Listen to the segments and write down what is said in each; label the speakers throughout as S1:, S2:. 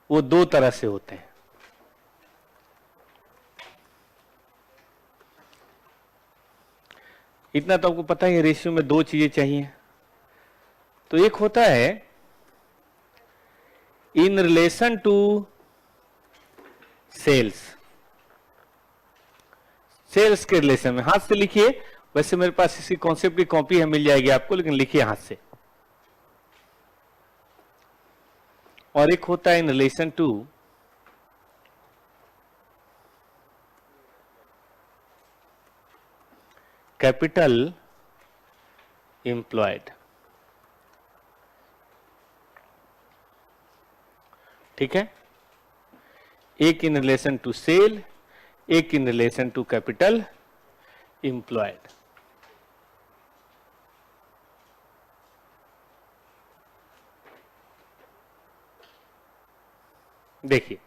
S1: वो दो तरह से होते हैं। इतना तो आपको पता ही है, रेशियो में दो चीजें चाहिए। तो एक होता है in relation to sales, sales के रिलेशन में। हाथ से लिखिए, वैसे मेरे पास इसी कॉन्सेप्ट की कॉपी है, मिल जाएगी आपको, लेकिन लिखिए हाथ से। और एक होता है in relation to capital employed. ठीक है, एक इन रिलेशन टू सेल, एक in relation to capital employed. देखिए,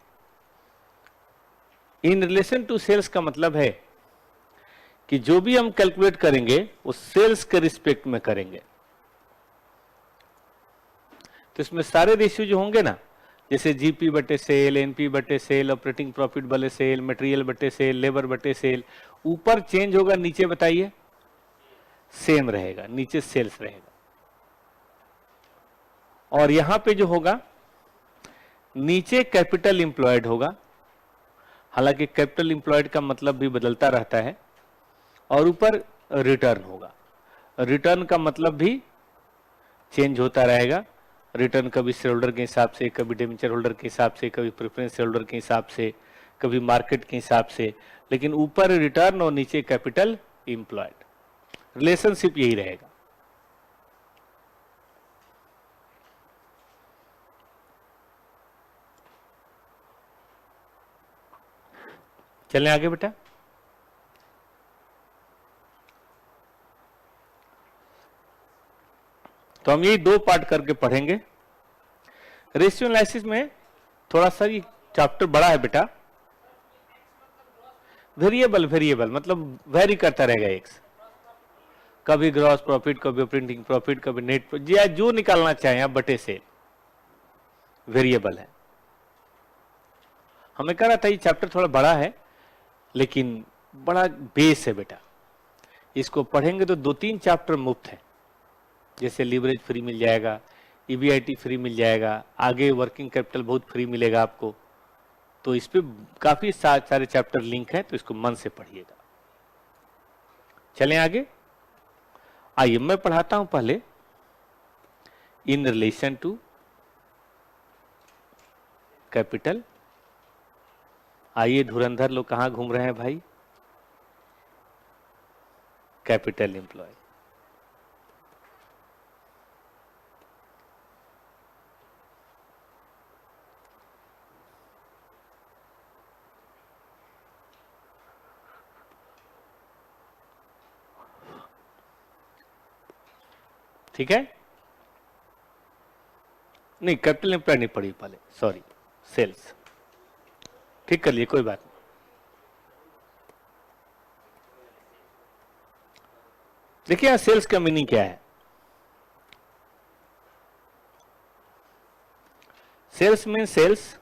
S1: इन रिलेशन टू सेल्स का मतलब है कि जो भी हम कैलकुलेट करेंगे वो सेल्स के रिस्पेक्ट में करेंगे। तो इसमें सारे रेशियो जो होंगे ना, जैसे जीपी बटे सेल, एनपी बटे सेल, ऑपरेटिंग प्रॉफिट बटे सेल, मटेरियल बटे सेल, लेबर बटे सेल, ऊपर चेंज होगा, नीचे बताइए सेम रहेगा, नीचे सेल्स रहेगा। और यहां पे जो होगा, नीचे कैपिटल एम्प्लॉयड होगा, हालांकि कैपिटल एम्प्लॉयड का मतलब भी बदलता रहता है, और ऊपर रिटर्न होगा। रिटर्न का मतलब भी चेंज होता रहेगा। रिटर्न कभी शेयर होल्डर के हिसाब से, कभी डिबेंचर होल्डर के हिसाब से, कभी प्रेफरेंस शेयर होल्डर के हिसाब से, कभी मार्केट के हिसाब से, लेकिन ऊपर रिटर्न और नीचे कैपिटल एम्प्लॉयड। रिलेशनशिप यही रहेगा। चलें आगे बेटा। तो हम यही दो पार्ट करके पढ़ेंगे। रेशियो एनालिसिस में थोड़ा सा ये चैप्टर बड़ा है बेटा। वेरिएबल, वेरिएबल मतलब वेरी करता रहेगा एक्स, कभी ग्रॉस प्रॉफिट, कभी ऑपरेटिंग प्रॉफिट, कभी नेट, जो निकालना चाहें आप बटे से, वेरिएबल है। हमें कह रहा था ये चैप्टर थोड़ा बड़ा है, लेकिन बड़ा बेस है बेटा। इसको पढ़ेंगे तो दो तीन चैप्टर मुफ्त है, जैसे लीवरेज फ्री मिल जाएगा, ईबीआईटी फ्री मिल जाएगा, आगे वर्किंग कैपिटल बहुत फ्री मिलेगा आपको। तो इस पे काफी सारे चैप्टर लिंक है, तो इसको मन से पढ़िएगा। चलें आगे। आइए मैं पढ़ाता हूं पहले इन रिलेशन टू कैपिटल। आइए धुरंधर लोग कहां घूम रहे हैं भाई, कैपिटल एम्प्लॉय। ठीक है, नहीं कैपिटल एम्प्लॉय नहीं पढ़ी पहले, सॉरी, सेल्स। ठीक कर लिए, कोई बात नहीं। देखिए यहां सेल्स का मीनिंग क्या है। सेल्स मीन सेल्स,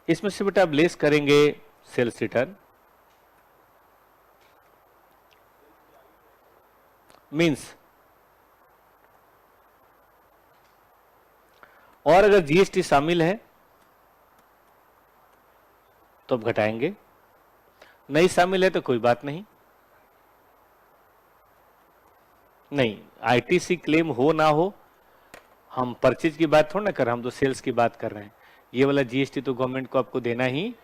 S1: इसमें से बेटा आप लेस करेंगे सेल्स रिटर्न, मीन्स, और अगर जीएसटी शामिल है तो आप घटाएंगे, नहीं शामिल है तो कोई बात नहीं। नहीं, आईटीसी क्लेम हो ना हो, हम परचेज की बात थोड़ा ना कर रहे हैं, हम तो सेल्स की बात कर रहे हैं। ये वाला जीएसटी तो गवर्नमेंट को आपको देना ही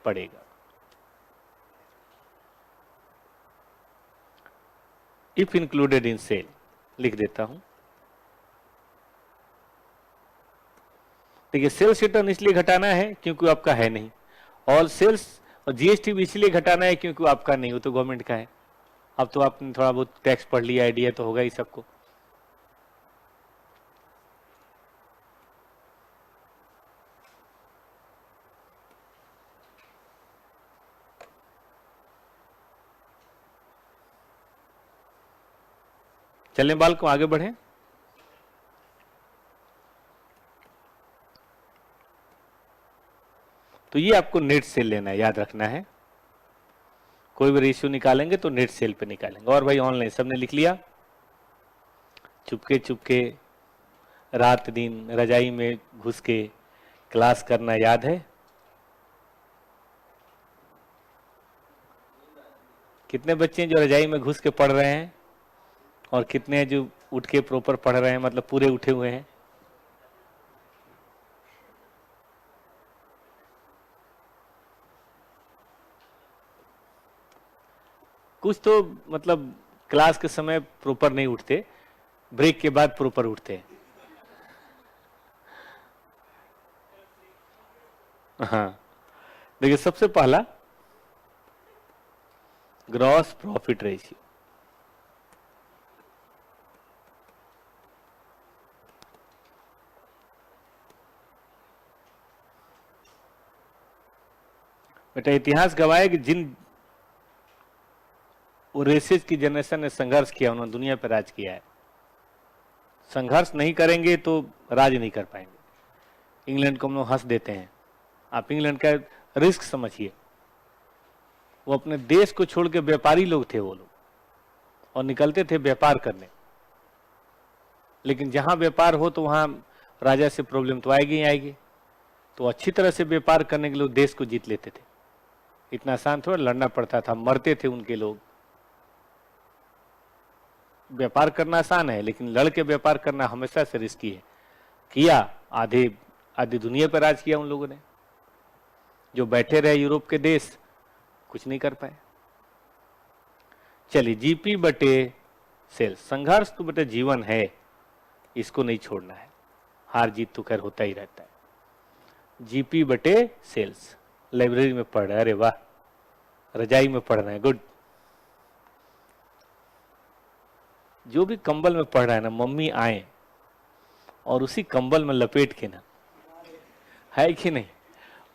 S1: पड़ेगा। इफ इंक्लूडेड इन सेल लिख देता हूं। देखिए सेल्स रिटर्न इसलिए घटाना है क्योंकि आपका है नहीं, और सेल्स और जीएसटी भी इसलिए घटाना है क्योंकि आपका नहीं, वो तो गवर्नमेंट का है। अब तो आपने थोड़ा बहुत टैक्स पढ़ लिया, आइडिया तो होगा ही सबको। चलें बाल को आगे बढ़ें। तो ये आपको नेट सेल लेना है, याद रखना है। कोई भी रेशियो निकालेंगे तो नेट सेल पे निकालेंगे। और भाई ऑनलाइन सबने लिख लिया? चुपके चुपके रात दिन रजाई में घुस के क्लास करना याद है? कितने बच्चे हैं जो रजाई में घुस के पढ़ रहे हैं, और कितने हैं जो उठ के प्रॉपर पढ़ रहे हैं, मतलब पूरे उठे हुए हैं? कुछ तो मतलब क्लास के समय प्रॉपर नहीं उठते, ब्रेक के बाद प्रॉपर उठते हैं। हाँ, देखिए सबसे पहला ग्रॉस प्रॉफिट रेशियो। बेटा इतिहास गवाह है कि जिन रेसेस की जनरेशन ने संघर्ष किया उन्होंने दुनिया पर राज किया है। संघर्ष नहीं करेंगे तो राज नहीं कर पाएंगे। इंग्लैंड को हम लोग हंस देते हैं, आप इंग्लैंड का रिस्क समझिए। वो अपने देश को छोड़ के व्यापारी लोग थे वो लोग, और निकलते थे व्यापार करने। लेकिन जहां व्यापार हो तो वहां राजा से प्रॉब्लम तो आएगी ही आएगी। तो अच्छी तरह से व्यापार करने के लिए देश को जीत लेते थे। इतना आसान थोड़ा लड़ना पड़ता था, मरते थे उनके लोग। व्यापार करना आसान है, लेकिन लड़ के व्यापार करना हमेशा से रिस्की है। किया, आधी दुनिया पर राज किया उन लोगों ने। जो बैठे रहे यूरोप के देश, कुछ नहीं कर पाए। चलिए, जीपी बटे सेल्स। संघर्ष तो बटे जीवन है, इसको नहीं छोड़ना है। हार जीत तो खैर होता ही रहता है। जीपी बटे सेल्स। लाइब्रेरी में पढ़ रहे हैं, अरे वाह, रजाई में पढ़ रहे हैं, गुड। जो भी कंबल में पढ़ रहा है ना, मम्मी आए और उसी कंबल में लपेट के ना, है कि नहीं?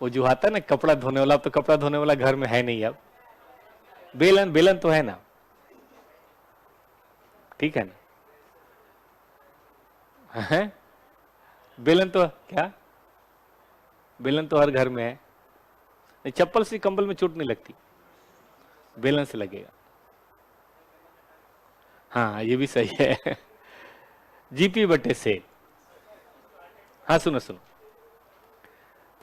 S1: वो जो आता है ना कपड़ा धोने वाला, तो कपड़ा धोने वाला घर में है नहीं अब। बेलन तो है ना, ठीक है ना? है बेलन तो क्या? बेलन तो हर घर में है। नहीं, चप्पल से कंबल में चोट नहीं लगती, बेलन से लगेगा। हाँ, ये भी सही है। जीपी बटे से। हाँ सुनो,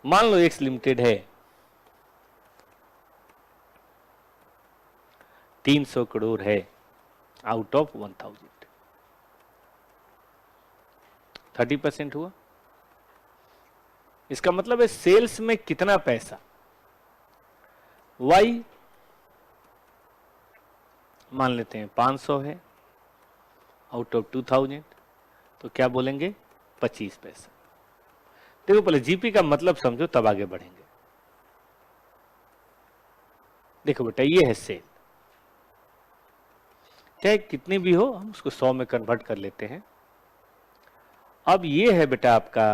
S1: मान लो एक्स लिमिटेड है, 300 करोड़ है आउट ऑफ 1000, 30% हुआ। इसका मतलब है सेल्स में कितना पैसा? वाई मान लेते हैं 500 है आउट ऑफ 2000, तो क्या बोलेंगे? 25 पैसा। देखो पहले जीपी का मतलब समझो, तब आगे बढ़ेंगे। देखो बेटा, ये है सेल, चाहे कितनी भी हो, हम उसको 100 में कन्वर्ट कर लेते हैं। अब ये है बेटा आपका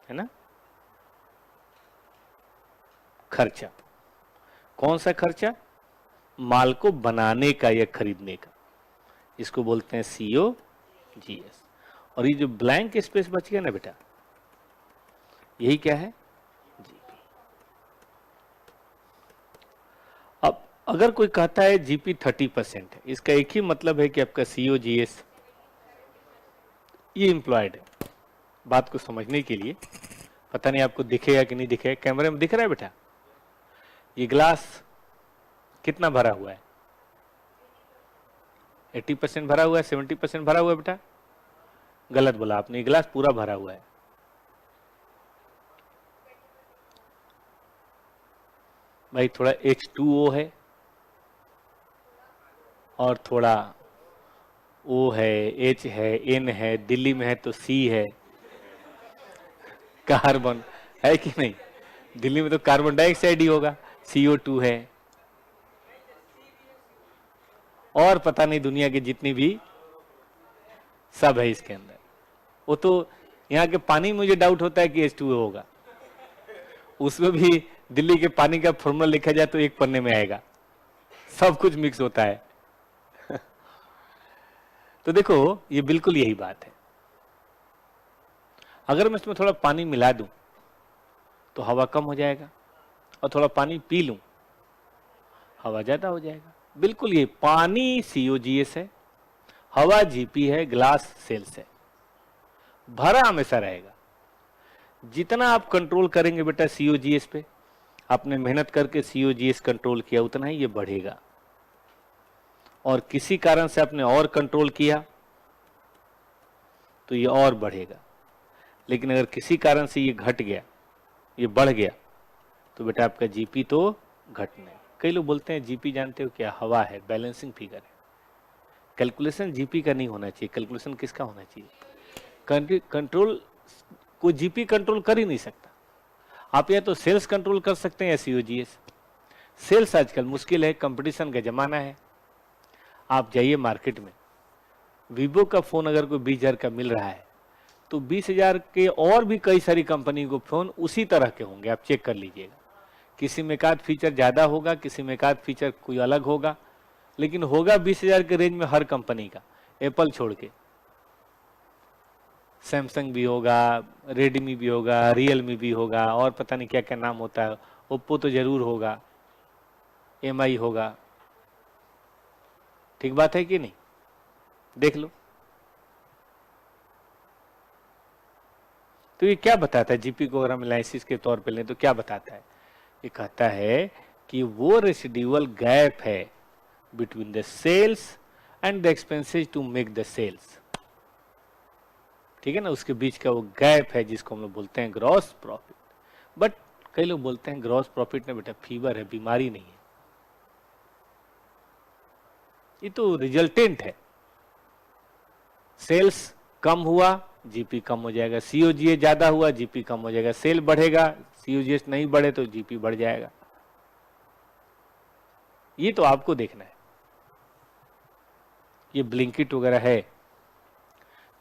S1: है ना खर्चा। कौन सा खर्चा? माल को बनाने का या खरीदने का, इसको बोलते हैं COGS। और ये जो ब्लैंक स्पेस बच गया ना बेटा, यही क्या है? जीपी। अब अगर कोई कहता है जीपी 30% है, इसका एक ही मतलब है कि आपका COGS ये एम्प्लॉयड है। बात को समझने के लिए, पता नहीं आपको दिखेगा कि नहीं दिखेगा, कैमरे में दिख रहा है बेटा? ये ग्लास कितना भरा हुआ है? 80% भरा हुआ है, 70% भरा हुआ है बेटा? गलत बोला आपने, ये गिलास पूरा भरा हुआ है। भाई थोड़ा H2O है और थोड़ा O है, H है, N है, दिल्ली में है तो C है, कार्बन है कि नहीं? दिल्ली में तो कार्बन डाइऑक्साइड ही होगा, CO2 है, और पता नहीं दुनिया की जितनी भी सब है इसके अंदर। वो तो यहाँ के पानी मुझे डाउट होता है कि H2O होगा, उसमें भी दिल्ली के पानी का फॉर्मूला लिखा जाए तो एक पन्ने में आएगा, सब कुछ मिक्स होता है। तो देखो ये बिल्कुल यही बात है। अगर मैं इसमें थोड़ा पानी मिला दूं तो हवा कम हो जाएगा, और थोड़ा पानी पी लूं हवा ज्यादा हो जाएगा। बिल्कुल ये पानी COGS है, हवा GP है, ग्लास सेल्स है, भरा हमेशा रहेगा। जितना आप कंट्रोल करेंगे बेटा COGS पे, आपने मेहनत करके COGS कंट्रोल किया, उतना ही ये बढ़ेगा। और किसी कारण से आपने और कंट्रोल किया तो ये और बढ़ेगा। लेकिन अगर किसी कारण से ये घट गया, ये बढ़ गया, तो बेटा आपका GP तो घटना है। कई लोग बोलते हैं GP जानते हो क्या? हवा है, बैलेंसिंग फिगर है। कैलकुलेशन GP का नहीं होना चाहिए, कैलकुलेशन किसका होना चाहिए? कंट्रोल को GP कंट्रोल कर ही नहीं सकता। आप या तो सेल्स कंट्रोल कर सकते हैं या COGS। सेल्स आजकल मुश्किल है, कंपटीशन का जमाना है। आप जाइए मार्केट में, वीवो का फोन अगर कोई 20,000 का मिल रहा है तो 20,000 के और भी कई सारी कंपनी को फोन उसी तरह के होंगे, आप चेक कर लीजिएगा। किसी में एक आध फीचर ज्यादा होगा, किसी में एक आध फीचर कोई अलग होगा, लेकिन होगा 20,000 के रेंज में हर कंपनी का, एप्पल छोड़ के। सैमसंग भी होगा, रेडमी भी होगा, रियलमी भी होगा, और पता नहीं क्या क्या नाम होता है, ओप्पो तो जरूर होगा, MI होगा। ठीक बात है कि नहीं? देख लो। तो ये क्या बताता है? GP को अगर हम एनालिसिस के तौर पे लें तो क्या बताता है? ये कहता है कि वो रेसिडुअल गैप है between the sales and the expenses to make the sales. ठीक है ना, उसके बीच का वो गैप है जिसको हम लोग बोलते हैं ग्रॉस प्रॉफिट। बट कई लोग बोलते हैं ग्रॉस प्रॉफिट ना बेटा फीवर है, बीमारी नहीं है, ये तो रिजल्टेंट है। सेल्स कम हुआ GP कम हो जाएगा, COGS ज्यादा हुआ GP कम हो जाएगा, सेल बढ़ेगा, COGS नहीं बढ़े तो GP बढ़ जाएगा। ये तो आपको देखना है। ये ब्लिंकिट वगैरह है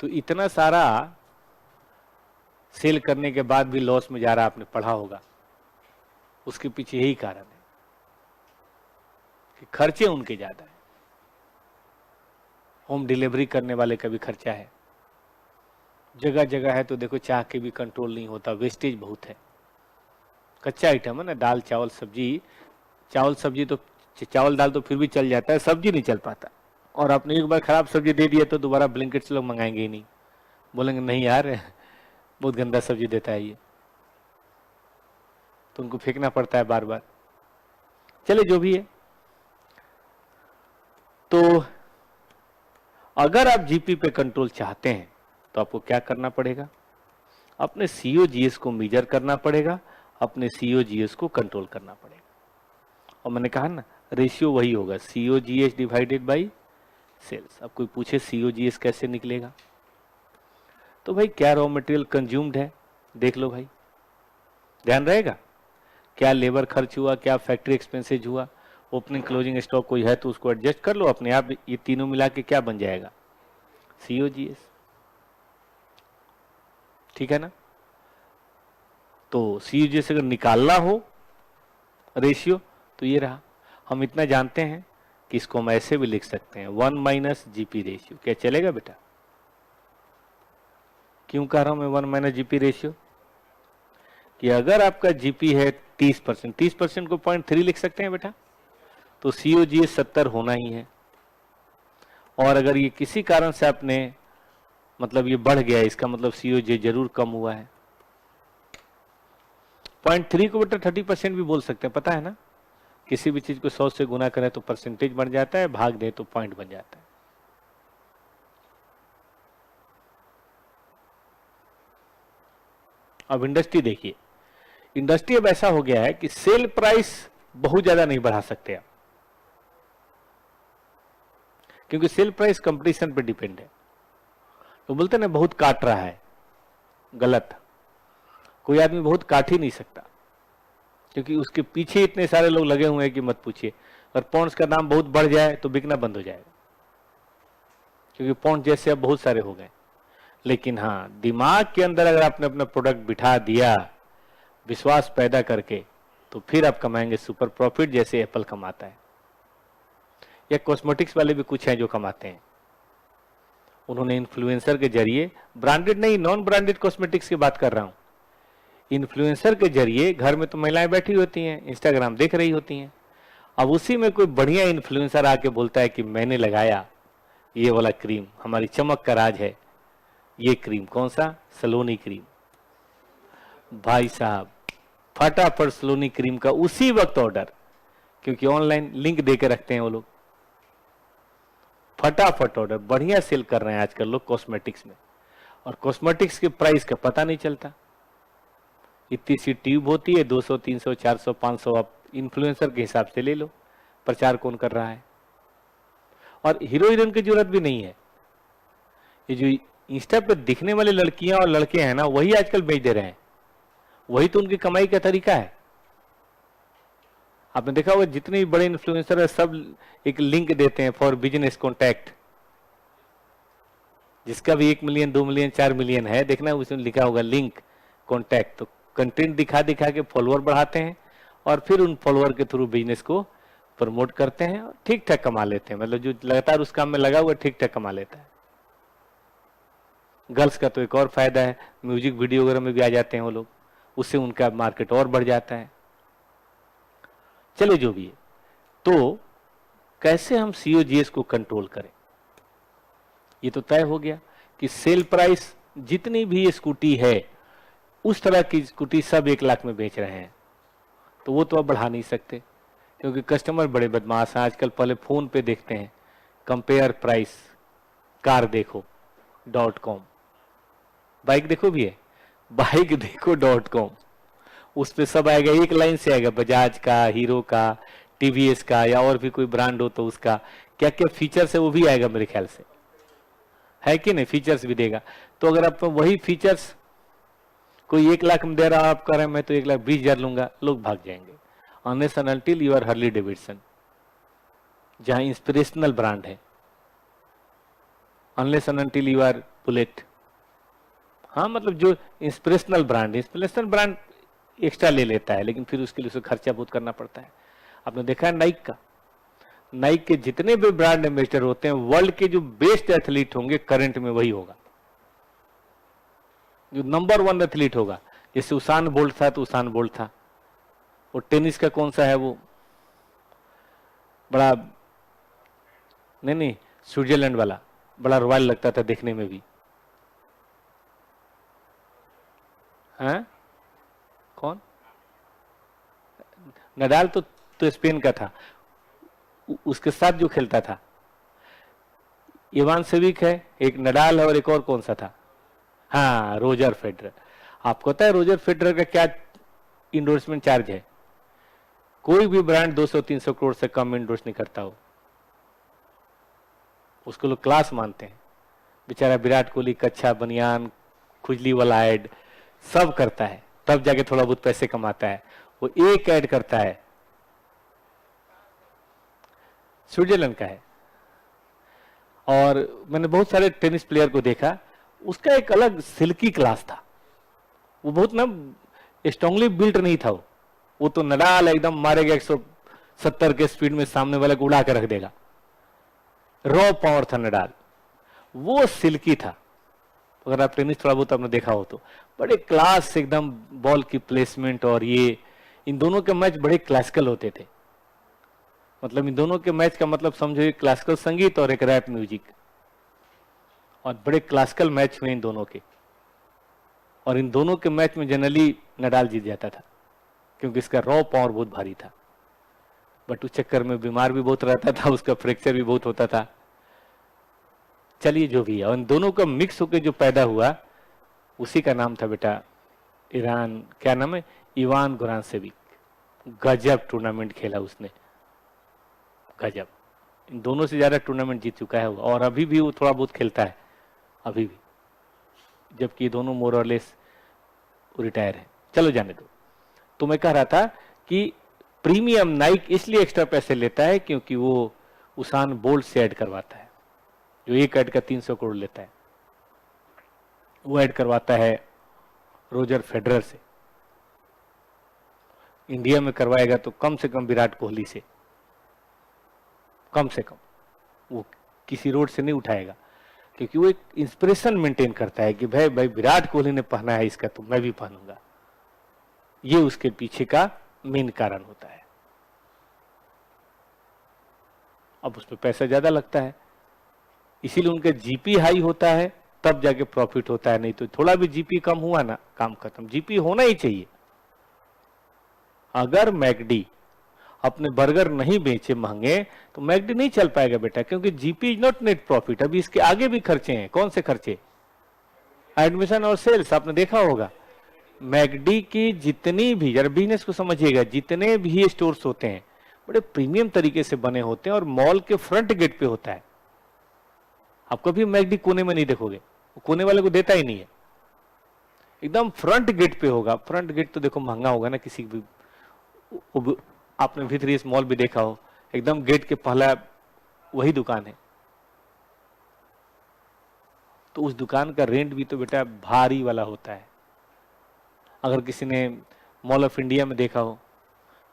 S1: तो इतना सारा सेल करने के बाद भी लॉस में जा रहा, आपने पढ़ा होगा। उसके पीछे यही कारण है कि खर्चे उनके ज्यादा है। होम डिलीवरी करने वाले का भी खर्चा है, जगह जगह है तो देखो चाह के भी कंट्रोल नहीं होता, वेस्टेज बहुत है। कच्चा आइटम है ना, दाल चावल सब्जी, चावल सब्जी तो चावल दाल तो फिर भी चल जाता है, सब्जी नहीं चल पाता। और आपने एक बार खराब सब्जी दे दिया तो दोबारा ब्लिंकिट से लोग मंगाएंगे ही नहीं, बोलेंगे नहीं यार बहुत गंदा सब्जी देता है ये, तो उनको फेंकना पड़ता है बार बार। चले जो भी है, तो अगर आप GP पे कंट्रोल चाहते हैं तो आपको क्या करना पड़ेगा? अपने COGS को मेजर करना पड़ेगा, अपने COGS को कंट्रोल करना पड़ेगा। और मैंने कहा ना रेशियो वही होगा, COGS डिवाइडेड बाई सेल्स। अब कोई पूछे COGS कैसे निकलेगा, तो भाई क्या रॉ मटेरियल कंज्यूम्ड है देख लो भाई, ध्यान रहेगा। क्या लेबर खर्च हुआ, क्या फैक्ट्री एक्सपेंसेज हुआ, ओपनिंग क्लोजिंग स्टॉक कोई है तो उसको एडजस्ट कर लो अपने आप। ये तीनों मिला के क्या बन जाएगा? COGS। ठीक है ना? तो COGS अगर निकालना हो रेशियो तो ये रहा। हम इतना जानते हैं कि इसको हम ऐसे भी लिख सकते हैं 1 माइनस GP रेशियो। क्या चलेगा बेटा? क्यों कह रहा हूं मैं 1 माइनस GP रेशियो? कि अगर आपका GP है 30%, 30% को 0.3 लिख सकते हैं बेटा, तो COGS 70 होना ही है। और अगर ये किसी कारण से आपने मतलब ये बढ़ गया, इसका मतलब COGS जरूर कम हुआ है। 0.3 को बेटा 30% भी बोल सकते हैं, पता है ना? किसी भी चीज को 100 से गुना करें तो परसेंटेज बन जाता है, भाग दे तो पॉइंट बन जाता है। अब इंडस्ट्री देखिए, इंडस्ट्री अब ऐसा हो गया है कि सेल प्राइस बहुत ज्यादा नहीं बढ़ा सकते आप, क्योंकि सेल प्राइस कंपटीशन पर डिपेंड है। तो बोलते हैं ना बहुत काट रहा है, गलत। कोई आदमी बहुत काट ही नहीं सकता, क्योंकि उसके पीछे इतने सारे लोग लगे हुए हैं कि मत पूछिए। अगर पॉन्ड्स का दाम बहुत बढ़ जाए तो बिकना बंद हो जाएगा, क्योंकि पॉन्ड जैसे अब बहुत सारे हो गए। लेकिन हाँ, दिमाग के अंदर अगर आपने अपना प्रोडक्ट बिठा दिया विश्वास पैदा करके, तो फिर आप कमाएंगे सुपर प्रॉफिट, जैसे एप्पल कमाता है। या कॉस्मेटिक्स वाले भी कुछ हैं जो कमाते हैं। उन्होंने इन्फ्लुएंसर के जरिए, ब्रांडेड नहीं, नॉन ब्रांडेड कॉस्मेटिक्स की बात कर रहा हूं, इन्फ्लुएंसर के जरिए, घर में तो महिलाएं बैठी होती हैं, इंस्टाग्राम देख रही होती हैं, अब उसी में कोई बढ़िया इन्फ्लुएंसर आके बोलता है कि मैंने लगाया ये वाला क्रीम, हमारी चमक का राज है ये क्रीम, कौन सा, सलोनी क्रीम। भाई साहब फटाफट सलोनी क्रीम का उसी वक्त ऑर्डर, क्योंकि ऑनलाइन लिंक देके रखते हैं वो लोग, फटाफट ऑर्डर, बढ़िया सेल कर रहे हैं आजकल लोग कॉस्मेटिक्स में। और कॉस्मेटिक्स के प्राइस का पता नहीं चलता, इतनी सी ट्यूब होती है, 200 300 400 500, आप इन्फ्लुएंसर के हिसाब से ले लो, प्रचार कौन कर रहा है। और हीरो हीरोइन की जरूरत भी नहीं है, ये जो इंस्टा पे दिखने वाले लड़कियां और लड़के हैं ना, वही आजकल बेच दे रहे हैं, वही तो उनकी कमाई का तरीका है। आपने देखा होगा जितने भी बड़े इन्फ्लुएंसर है सब एक लिंक देते हैं फॉर बिजनेस कॉन्टैक्ट, जिसका भी 1 मिलियन 2 मिलियन 4 मिलियन है, देखना उसमें लिखा होगा लिंक कॉन्टैक्ट। तो कंटेंट दिखा दिखा के फॉलोअर बढ़ाते हैं और फिर उन फॉलोअर के थ्रू बिजनेस को प्रमोट करते हैं और ठीक ठाक कमा लेते हैं, मतलब जो लगातार उस काम में लगा हुआ ठीक ठाक कमा लेता है। गर्ल्स का तो एक और फायदा है, म्यूजिक वीडियो वगैरह में भी आ जाते हैं वो लोग, उससे उनका मार्केट और बढ़ जाता है। चले जो भी है, तो कैसे हम सीओजीएस को कंट्रोल करें, ये तो तय हो गया कि सेल प्राइस जितनी भी स्कूटी है उस तरह की स्कूटी सब 1 लाख में बेच रहे हैं, तो वो तो अब बढ़ा नहीं सकते, क्योंकि कस्टमर बड़े बदमाश हैं आजकल। पहले फोन पे देखते हैं कंपेयर प्राइस कार देखो .com, बाइक देखो भी है बाइक देखो .com, उस पे सब आएगा, एक लाइन से आएगा, बजाज का, हीरो का, टीवीएस का, या और भी कोई ब्रांड हो तो उसका क्या क्या फीचर्स है वो भी आएगा मेरे ख्याल से, है कि नहीं, फीचर्स भी देगा। तो अगर आप वही फीचर्स कोई 1 लाख में दे रहा, आप कह रहे हैं मैं तो 1,20,000 लूंगा, लोग भाग जाएंगे। Unless and until you are Harley Davidson, जहां इंस्पिरेशनल ब्रांड है, unless and until you are Bullet, हाँ मतलब जो इंस्पिरेशनल ब्रांड एक्स्ट्रा ले लेता है, लेकिन फिर उसके लिए उसे खर्चा बहुत करना पड़ता है। आपने देखा है नाइक का, नाइक के जितने भी ब्रांड एम्बेसडर होते हैं, वर्ल्ड के जो बेस्ट एथलीट होंगे करंट में वही होगा, जो नंबर 1 एथलीट होगा। जैसे उसान बोल्ट था तो उसान बोल्ट था, और टेनिस का कौन सा है वो बड़ा, नहीं स्विट्जरलैंड वाला, बड़ा रॉयल लगता था देखने में भी, हाँ कौन, नडाल तो स्पेन का था, उसके साथ जो खेलता था इवान सेविक है, एक नडाल है, और एक और कौन सा था, हाँ रोजर फेडरर। आपको पता है रोजर फेडरर का क्या इंडोर्समेंट चार्ज है? कोई भी ब्रांड 200-300 करोड़ से कम इंडोर्स नहीं करता हो, उसको लोग क्लास मानते हैं। बेचारा विराट कोहली कच्छा बनियान, खुजली वाला एड सब करता है, तब जाके थोड़ा बहुत पैसे कमाता है। वो एक ऐड करता है, स्विट्जरलैंड का है, और मैंने बहुत सारे टेनिस प्लेयर को देखा, उसका एक अलग सिल्की क्लास था, वो बहुत ना स्ट्रांगली बिल्ट नहीं था वो तो नडाल एकदम मारेगा 170 के स्पीड में, सामने वाले को उड़ा के रख देगा, रॉ पावर था नडाल, वो सिल्की था। अगर आप टेनिस थोड़ा बहुत आपने देखा हो तो बड़े क्लास एकदम, बॉल की प्लेसमेंट, और ये इन दोनों के मैच बड़े क्लासिकल होते थे। मतलब इन दोनों के मैच का मतलब समझो एक क्लासिकल संगीत और एक रैप म्यूजिक, और बड़े क्लासिकल मैच हुए इन दोनों के, और इन दोनों के मैच में जनरली नडाल जीत जाता था, क्योंकि इसका रॉ पावर बहुत भारी था। बट उस चक्कर में बीमार भी बहुत रहता था, उसका फ्रैक्चर भी बहुत होता था। चलिए जो भी है, और इन दोनों का मिक्स होकर जो पैदा हुआ उसी का नाम था बेटा ईरान, क्या नाम है, इवान गुरानसेविक। गजब टूर्नामेंट खेला उसने, गजब, इन दोनों से ज्यादा टूर्नामेंट जीत चुका है वो, और अभी भी वो थोड़ा बहुत खेलता है अभी भी, जबकि ये दोनों मोर और लेस रिटायर है। चलो जाने दो। तो मैं कह रहा था कि प्रीमियम नाइक इसलिए एक्स्ट्रा पैसे लेता है क्योंकि वो उसान बोल्ट से ऐड करवाता है, जो एक ऐड का 300 करोड़ लेता है, वो ऐड करवाता है रोजर फेडरर से। इंडिया में करवाएगा तो कम से कम विराट कोहली से, कम से कम, वो किसी रोड से नहीं उठाएगा। क्योंकि वो एक इंस्पिरेशन मेंटेन करता है कि भाई भाई विराट कोहली ने पहना है इसका तो मैं भी पहनूंगा। ये उसके पीछे का मेन कारण होता है। अब उसमें पैसा ज्यादा लगता है, इसीलिए उनका जीपी हाई होता है, तब जाके प्रॉफिट होता है। नहीं तो थोड़ा भी जीपी कम हुआ ना, काम खत्म। जीपी होना ही चाहिए। अगर मैकडी अपने बर्गर नहीं बेचे महंगे तो मैकडी नहीं चल पाएगा बेटा, क्योंकि GP is not net profit. अभी इसके आगे भी खर्चे हैं। कौन से खर्चे? एडमिशन और सेल्स। आपने देखा होगा मैकडी की जितनी भी, जरा बिजनेस को समझिएगा, जितने भी स्टोर्स होते हैं बड़े प्रीमियम तरीके से बने होते हैं और मॉल के फ्रंट गेट पे होता है। आप कभी मैकडी कोने में नहीं देखोगे, कोने वाले को देता ही नहीं है, एकदम फ्रंट गेट पे होगा। फ्रंट गेट तो देखो महंगा होगा ना किसी भी, आपने भीतरी इस मॉल भी देखा हो, एकदम गेट के पहला वही दुकान है। तो उस दुकान का रेंट भी तो बेटा भारी वाला होता है। अगर किसी ने मॉल ऑफ इंडिया में देखा हो,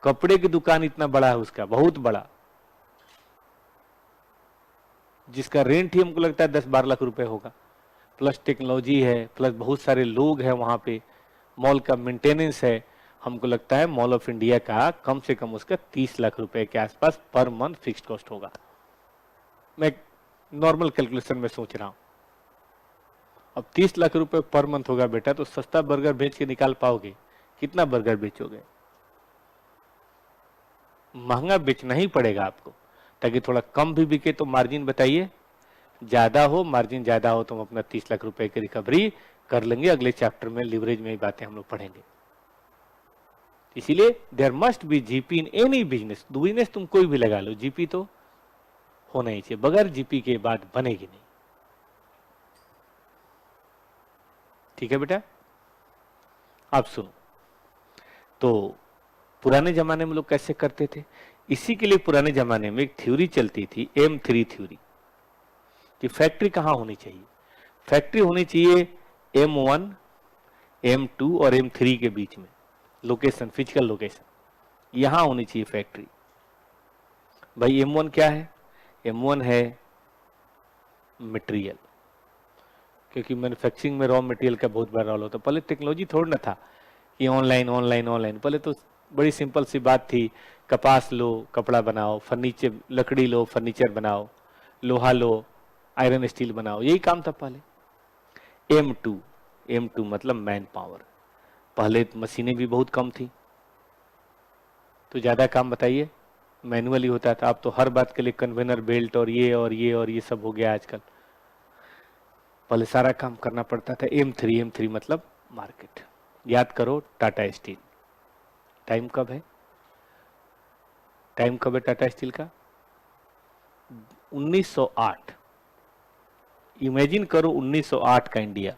S1: कपड़े की दुकान इतना बड़ा है उसका, बहुत बड़ा, जिसका रेंट ही हमको लगता है 10-12 लाख रुपए होगा। प्लस टेक्नोलॉजी है, प्लस बहुत सारे लोग हैं वहां पे, मॉल का मेंटेनेंस है। हमको लगता है मॉल ऑफ इंडिया का कम से कम उसका 30 लाख रुपए के आसपास पर मंथ फिक्स्ड कॉस्ट होगा। मैं नॉर्मल कैलकुलेशन में सोच रहा हूं। अब 30 लाख रुपए पर मंथ होगा बेटा, तो सस्ता बर्गर बेच के निकाल पाओगे? कितना बर्गर बेचोगे? महंगा बेचना ही पड़ेगा आपको, ताकि थोड़ा कम भी बिके तो मार्जिन बताइए ज्यादा हो। मार्जिन ज्यादा हो तो हम अपना 30 लाख रुपए की रिकवरी कर लेंगे। अगले चैप्टर में लिवरेज में ही बातें हम लोग पढ़ेंगे। इसीलिए there must be GP in any business. Business तुम कोई भी लगा लो, जीपी तो होना ही चाहिए। बगैर जीपी के बाद बनेगी नहीं। ठीक है बेटा, आप सुनो। तो पुराने जमाने में लोग कैसे करते थे? इसी के लिए पुराने जमाने में एक थ्योरी चलती थी, M3 थ्योरी, कि फैक्ट्री कहां होनी चाहिए? फैक्ट्री होनी चाहिए M1, M2 और M3 के बीच में। लोकेशन, फिजिकल लोकेशन यहां होनी चाहिए फैक्ट्री। भाई M1 क्या है? M1 है मटेरियल, क्योंकि मैन्युफैक्चरिंग में रॉ मटेरियल का बहुत बड़ा रोल होता है। पहले टेक्नोलॉजी थोड़ा ना था कि ऑनलाइन ऑनलाइन ऑनलाइन। पहले तो बड़ी सिंपल सी बात थी, कपास लो कपड़ा बनाओ, फर्नीचर लकड़ी लो फर्नीचर बनाओ, लोहा लो आयरन स्टील बनाओ, यही काम था पहले। M2 मतलब मैन पावर। पहले मशीनें भी बहुत कम थी, तो ज्यादा काम बताइए मैनुअली होता था। अब तो हर बात के लिए कन्वेयर बेल्ट और ये और ये और ये सब हो गया आजकल। पहले सारा काम करना पड़ता था। M3 मतलब मार्केट। याद करो टाटा स्टील। टाइम कब है? टाइम कब है टाटा स्टील का? 1908। इमेजिन करो 1908 का इंडिया,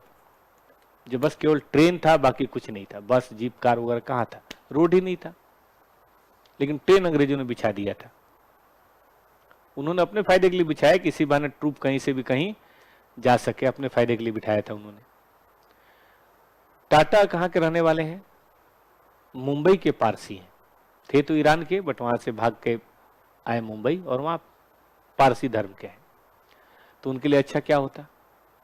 S1: जो बस केवल ट्रेन था, बाकी कुछ नहीं था। बस जीप कार वगैरह कहाँ था? रोड ही नहीं था, लेकिन ट्रेन अंग्रेजों ने बिछा दिया था। उन्होंने अपने फायदे के लिए बिछाया, किसी बहाने ट्रूप कहीं से भी कहीं जा सके, अपने फायदे के लिए बिठाया था उन्होंने। टाटा कहाँ के रहने वाले हैं? मुंबई के पारसी हैं। थे तो ईरान के, बट वहां से भाग के आए मुंबई, और वहां पारसी धर्म के हैं। तो उनके लिए अच्छा क्या होता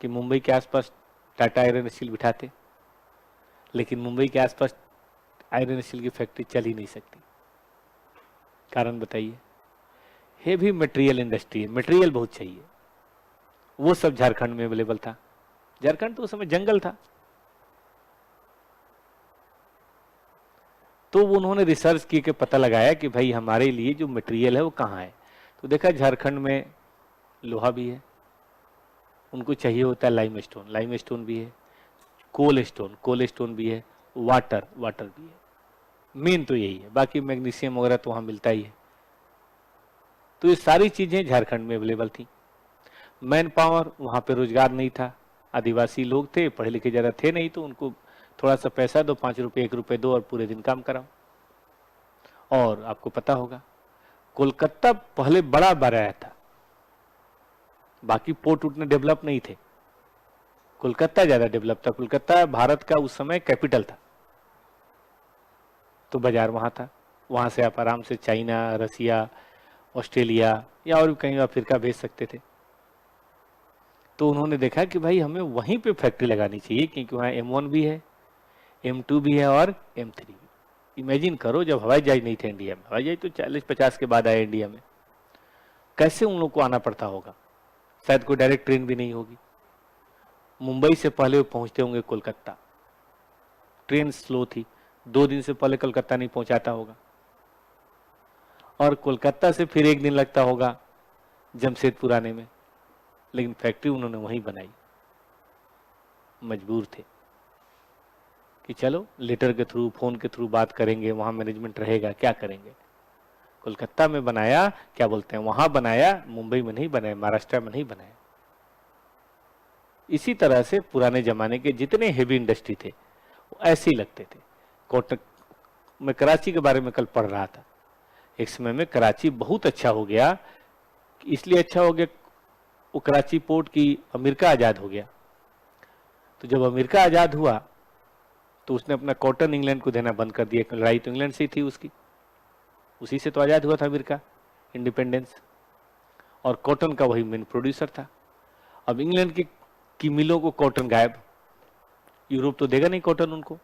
S1: कि मुंबई के आसपास टाटा आयरन स्टील बिठाते। लेकिन मुंबई के आसपास आयरन स्टील की फैक्ट्री चल ही नहीं सकती। कारण बताइए? हेवी मटेरियल इंडस्ट्री है, मटेरियल बहुत चाहिए। वो सब झारखंड में अवेलेबल था। झारखंड तो उस समय जंगल था। तो उन्होंने रिसर्च की के पता लगाया कि भाई हमारे लिए जो मटेरियल है वो कहाँ है। तो देखा झारखंड में लोहा भी है, उनको चाहिए होता है लाइम स्टोन भी है, कोल स्टोन भी है, वाटर भी है। मेन तो यही है, बाकी मैग्नीशियम वगैरह तो वहाँ मिलता ही है। तो ये सारी चीजें झारखंड में अवेलेबल थी। मैन पावर, वहाँ पे रोजगार नहीं था, आदिवासी लोग थे, पढ़े लिखे ज़्यादा थे नहीं, तो उनको थोड़ा सा पैसा दो, 5 रुपये 1 रुपये दो और पूरे दिन काम कराओ। और आपको पता होगा कोलकाता पहले बड़ा बनाया था, बाकी पोर्ट उतने डेवलप नहीं थे, कोलकाता ज्यादा डेवलप था। कोलकाता भारत का उस समय कैपिटल था, तो बाजार वहां था। वहां से आप आराम से चाइना, रसिया, ऑस्ट्रेलिया या और भी कहीं अफ्रीका भेज सकते थे। तो उन्होंने देखा कि भाई हमें वहीं पे फैक्ट्री लगानी चाहिए, क्योंकि वहाँ M1 भी है, M2 भी है और M3 भी। इमेजिन करो, जब हवाई जहाज नहीं थे इंडिया में, हवाई जहाज तो 40-50 के बाद आए इंडिया में, कैसे उन लोग को आना पड़ता होगा। शायद कोई डायरेक्ट ट्रेन भी नहीं होगी। मुंबई से पहले वो पहुंचते होंगे कोलकाता, ट्रेन स्लो थी, 2 दिन से पहले कोलकाता नहीं पहुंचाता होगा, और कोलकाता से फिर 1 दिन लगता होगा जमशेदपुर आने में। लेकिन फैक्ट्री उन्होंने वहीं बनाई, मजबूर थे कि चलो लेटर के थ्रू, फोन के थ्रू बात करेंगे, वहां मैनेजमेंट रहेगा, क्या करेंगे। कोलकाता में बनाया, क्या बोलते हैं, वहां बनाया, मुंबई में नहीं बनाया, महाराष्ट्र में नहीं बनाया। इसी तरह से पुराने जमाने के जितने हेवी इंडस्ट्री थे वो ऐसे ही लगते थे। कोटक, मैं कराची के बारे में कल पढ़ रहा था, एक समय में कराची बहुत अच्छा हो गया। इसलिए अच्छा हो गया, वो कराची पोर्ट की, अमेरिका आज़ाद हो गया। तो जब अमेरिका आज़ाद हुआ तो उसने अपना कॉटन इंग्लैंड को देना बंद कर दिया। लड़ाई तो इंग्लैंड से ही थी उसकी, उसी से तो आज़ाद हुआ था अमेरिका, इंडिपेंडेंस, और कॉटन का वही मेन प्रोड्यूसर था। अब इंग्लैंड की मिलों को कॉटन गायब, यूरोप तो देगा नहीं कॉटन उनको,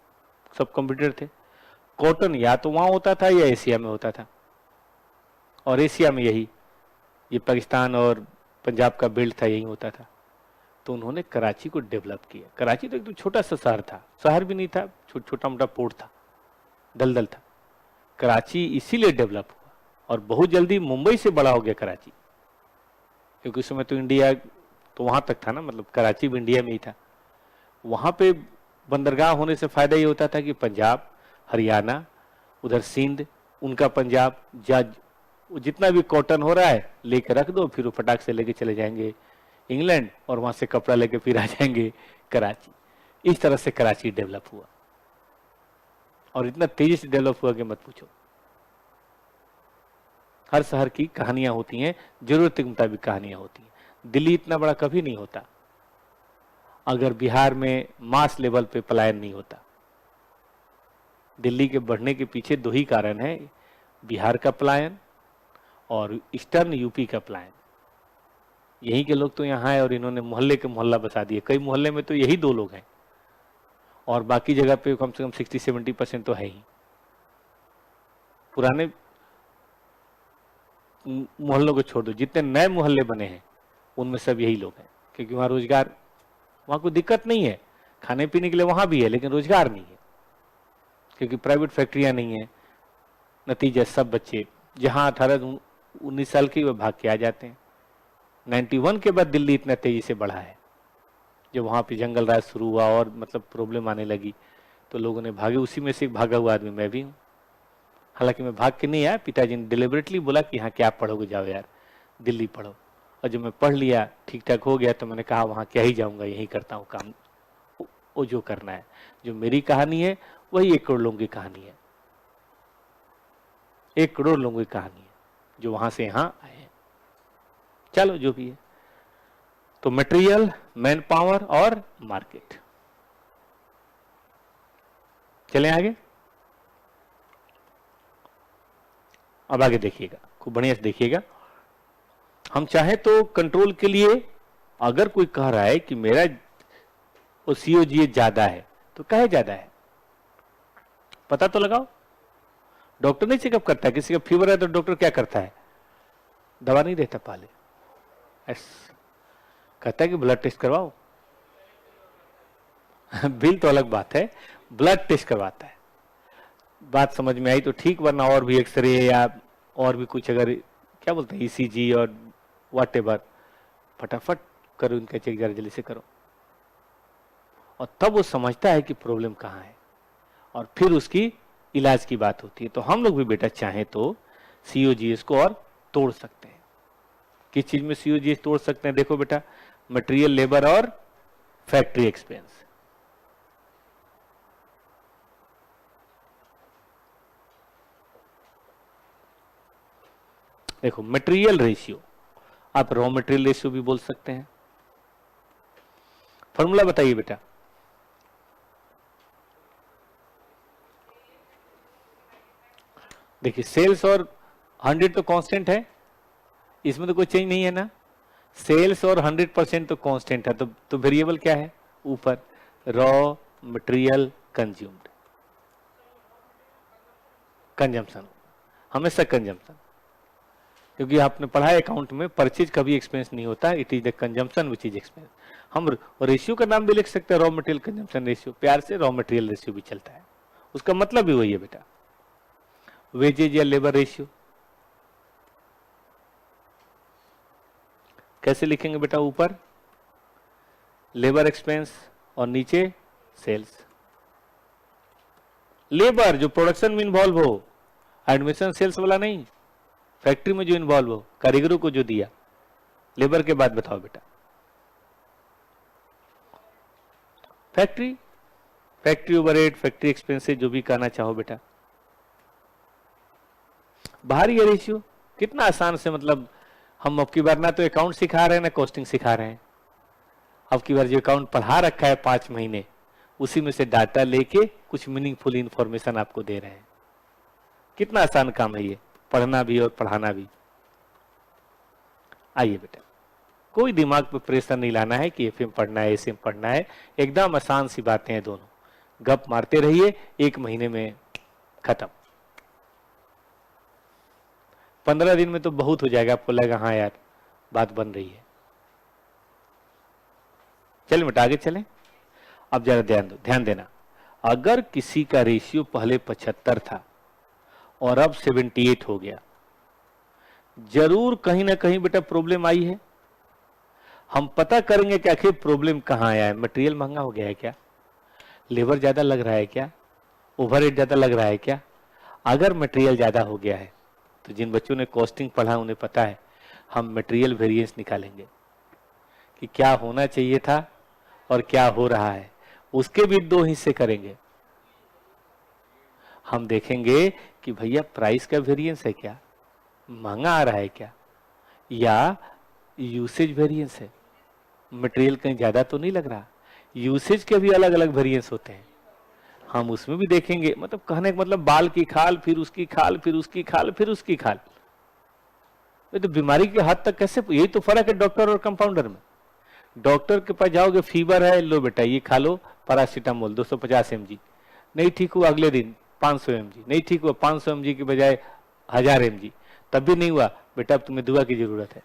S1: सब कंप्यूटर थे। कॉटन या तो वहाँ होता था या एशिया में होता था, और एशिया में यही ये पाकिस्तान और पंजाब का बेल्ट था, यही होता था। तो उन्होंने कराची को डेवलप किया। कराची तो एकदम छोटा सा शहर था, शहर भी नहीं था, छोटा मोटा पोर्ट था, दलदल था। कराची इसीलिए डेवलप हुआ, और बहुत जल्दी मुंबई से बड़ा हो गया कराची, क्योंकि उस समय तो इंडिया तो वहां तक था ना, मतलब कराची भी इंडिया में ही था। वहां पे बंदरगाह होने से फायदा ये होता था कि पंजाब, हरियाणा, उधर सिंध, उनका पंजाब, जितना भी कॉटन हो रहा है लेके रख दो, फिर वो फटाक से लेके चले जाएंगे इंग्लैंड, और वहां से कपड़ा लेके फिर आ जाएंगे कराची। इस तरह से कराची डेवलप हुआ, और इतना तेजी से डेवलप हुआ कि मत पूछो। हर शहर की कहानियां होती हैं, जरूरत के मुताबिक कहानियां होती हैं। दिल्ली इतना बड़ा कभी नहीं होता अगर बिहार में मास लेवल पे पलायन नहीं होता। दिल्ली के बढ़ने के पीछे 2 ही कारण है, बिहार का पलायन और ईस्टर्न यूपी का पलायन। यहीं के लोग तो यहाँ है, और इन्होंने मोहल्ले के मोहल्ला बसा दिए। कई मोहल्ले में तो यही 2 लोग हैं, और बाकी जगह पे कम से कम 60-70% तो है ही। पुराने मोहल्लों को छोड़ दो, जितने नए मोहल्ले बने हैं उनमें सब यही लोग हैं, क्योंकि वहाँ रोजगार, वहाँ कोई दिक्कत नहीं है, खाने पीने के लिए वहाँ भी है, लेकिन रोजगार नहीं है, क्योंकि प्राइवेट फैक्ट्रियाँ नहीं है। नतीजा सब बच्चे जहाँ 18-19 साल के, वे भाग के आ जाते हैं। 91 के बाद दिल्ली इतना तेजी से बढ़ा है, जब वहाँ पे जंगल राज शुरू हुआ और मतलब प्रॉब्लम आने लगी, तो लोगों ने भागे। उसी में से एक भागा हुआ आदमी मैं भी हूँ। हालांकि मैं भाग के नहीं आया, पिताजी ने डिलिबरेटली बोला कि यहाँ क्या पढ़ोगे, जाओ यार दिल्ली पढ़ो। और जब मैं पढ़ लिया, ठीक ठाक हो गया, तो मैंने कहा वहाँ क्या ही जाऊँगा, यही करता हूँ काम, वो जो करना है। जो मेरी कहानी है वही 1 करोड़ लोगों की कहानी है, 1 करोड़ लोगों की कहानी है जो वहाँ से यहाँ आए हैं। चलो जो भी है, तो मटेरियल, मैन पावर और मार्केट। चलें आगे। अब आगे देखिएगा, खूब बढ़िया से देखिएगा। हम चाहे तो कंट्रोल के लिए, अगर कोई कह रहा है कि मेरा वो COGH ज्यादा है, तो कहे ज्यादा है, पता तो लगाओ। डॉक्टर नहीं चेकअप करता है, किसी का फीवर है तो डॉक्टर क्या करता है, दवा नहीं देता पहले, कहता है कि ब्लड टेस्ट करवाओ। बिल तो अलग बात है, ब्लड टेस्ट करवाता है। बात समझ में आई तो ठीक, वरना और भी एक्सरे या और भी कुछ, अगर क्या बोलते हैं ECG और व्हाटएवर, फटाफट करो इनका चेक, जरा जल्दी से करो। और तब वो समझता है कि प्रॉब्लम कहाँ है, और फिर उसकी इलाज की बात होती है। तो हम लोग भी बेटा चाहें तो COGS को और तोड़ सकते हैं। किस चीज में COGS तोड़ सकते हैं? देखो बेटा, मटेरियल, लेबर और फैक्ट्री एक्सपेंस। देखो मटेरियल रेशियो, आप रॉ मटेरियल रेशियो भी बोल सकते हैं। फॉर्मूला बताइए बेटा। देखिए सेल्स और 100 तो कांस्टेंट है, इसमें तो कोई चेंज नहीं है ना। सेल्स और 100% तो कांस्टेंट है, तो वेरिएबल क्या है ऊपर, रॉ मटेरियल कंज्यूम्ड, कंजम्पशन, हमेशा कंजम्पशन, क्योंकि आपने पढ़ा है अकाउंट में परचेज कभी एक्सपेंस नहीं होता, it is the consumption which is expense. हम रेशियो का नाम भी लिख सकते हैं, रॉ मटेरियल कंजम्पशन रेशियो, प्यार से रॉ मटेरियल रेशियो भी चलता है, उसका मतलब भी वही है बेटा। वेजेज या लेबर रेशियो कैसे लिखेंगे बेटा, ऊपर लेबर एक्सपेंस और नीचे सेल्स। लेबर जो प्रोडक्शन में इन्वॉल्व हो, एडमिशन सेल्स वाला नहीं, फैक्ट्री में जो इन्वॉल्व हो, कारीगरों को जो दिया, लेबर के बाद बताओ बेटा। फैक्ट्री ओवरहेड, फैक्ट्री एक्सपेंसेस, जो भी कहना चाहो बेटा। बाहर ये रेशियो कितना आसान से, मतलब हम अब की बार ना तो अकाउंट सिखा रहे हैं ना कॉस्टिंग सिखा रहे हैं, अब की बार जो अकाउंट पढ़ा रखा है 5 महीने, उसी में से डाटा लेके कुछ मीनिंगफुल इंफॉर्मेशन आपको दे रहे हैं। कितना आसान काम है ये, पढ़ना भी और पढ़ाना भी। आइए बेटा, कोई दिमाग पे प्रेशर नहीं लाना है कि एफएम पढ़ना है एसएम पढ़ना है, एकदम आसान सी बातें हैं दोनों, गप मारते रहिए, 1 महीने में खत्म। 15 दिन में तो बहुत हो जाएगा, आपको लगा हाँ यार बात बन रही है। चलिए बेटा आगे चलें। अब जरा ध्यान देना, अगर किसी का रेशियो पहले 75 था और अब 78 हो गया, जरूर कहीं ना कहीं बेटा प्रॉब्लम आई है। हम पता करेंगे कि आखिर प्रॉब्लम कहां आया है। मटेरियल महंगा हो गया है क्या, लेबर ज्यादा लग रहा है क्या, ओवरहेड ज्यादा लग रहा है क्या? अगर मटेरियल ज्यादा हो गया है तो जिन बच्चों ने कॉस्टिंग पढ़ा उन्हें पता है, हम मटेरियल वेरिएंस निकालेंगे कि क्या होना चाहिए था और क्या हो रहा है, उसके भी 2 हिस्से करेंगे। हम देखेंगे कि भैया प्राइस का वेरिएंस है क्या, महंगा आ रहा है क्या, या यूसेज वेरिएंस है, मटेरियल कहीं ज्यादा तो नहीं लग रहा। यूसेज के भी अलग अलग वेरिएंस होते हैं, हम उसमें भी देखेंगे। मतलब कहने का मतलब बाल की खाल, फिर उसकी खाल, फिर उसकी खाल, फिर उसकी खाल। तो बीमारी के हद तक कैसे, यही तो फर्क है डॉक्टर और कंपाउंडर में। डॉक्टर के पास जाओगे, फीवर है, लो बेटा ये खा लो पैरासीटामोल 250 mg, नहीं ठीक हुआ अगले दिन 500 mg, नहीं ठीक हुआ 500 mg की बजाय 1000 mg, तब भी नहीं हुआ बेटा, अब तुम्हें दवा की जरूरत है,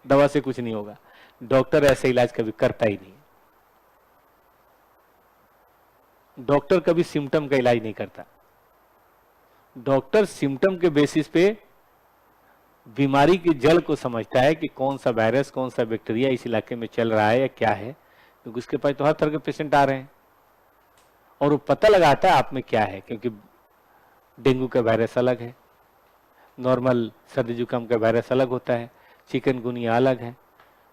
S1: दवा से कुछ नहीं होगा। डॉक्टर ऐसा इलाज कभी करता ही नहीं, डॉक्टर कभी सिम्टम का इलाज नहीं करता। डॉक्टर सिम्टम के बेसिस पे बीमारी की जड़ को समझता है कि कौन सा वायरस, कौन सा बैक्टीरिया इस इलाके में चल रहा है या क्या है, क्योंकि उसके पास तो हर तरह के पेशेंट आ रहे हैं, और वो पता लगाता है आप में क्या है। क्योंकि डेंगू का वायरस अलग है, नॉर्मल सर्दी जुकाम का वायरस अलग होता है, चिकनगुनिया अलग है,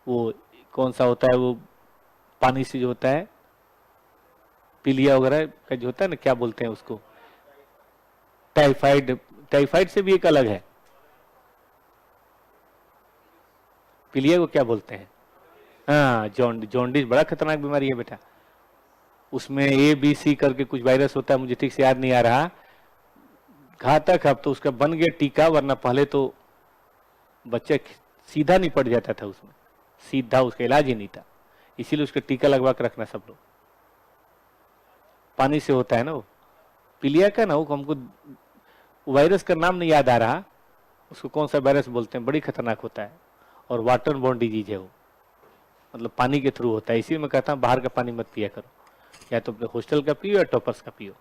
S1: वो कौन सा होता है, वो पानी से जो होता है, पीलिया वगैरह का जो होता है ना, क्या बोलते हैं उसको, टाइफाइड, टाइफाइड से भी एक अलग है, पीलिया को क्या बोलते हैं, हाँ जॉन्डिस, बड़ा खतरनाक बीमारी है बेटा। उसमें ABC करके कुछ वायरस होता है, मुझे ठीक से याद नहीं आ रहा, घातक। अब तो उसका बन गया टीका, वरना पहले तो बच्चा सीधा नहीं पड़ जाता था, उसमें सीधा उसका इलाज ही नहीं था, इसीलिए उसका टीका लगवा कर रखना सब लोग। पानी से होता है ना वो पीलिया का ना, वो हमको वायरस का नाम नहीं याद आ रहा, उसको कौन सा वायरस बोलते हैं, बड़ी खतरनाक होता है, और वाटर बोर्न डिजीज है वो, मतलब पानी के थ्रू होता है। इसी में कहता हूँ बाहर का पानी मत पिया करो, या तो अपने हॉस्टल का पियो या टॉपर्स का पियो,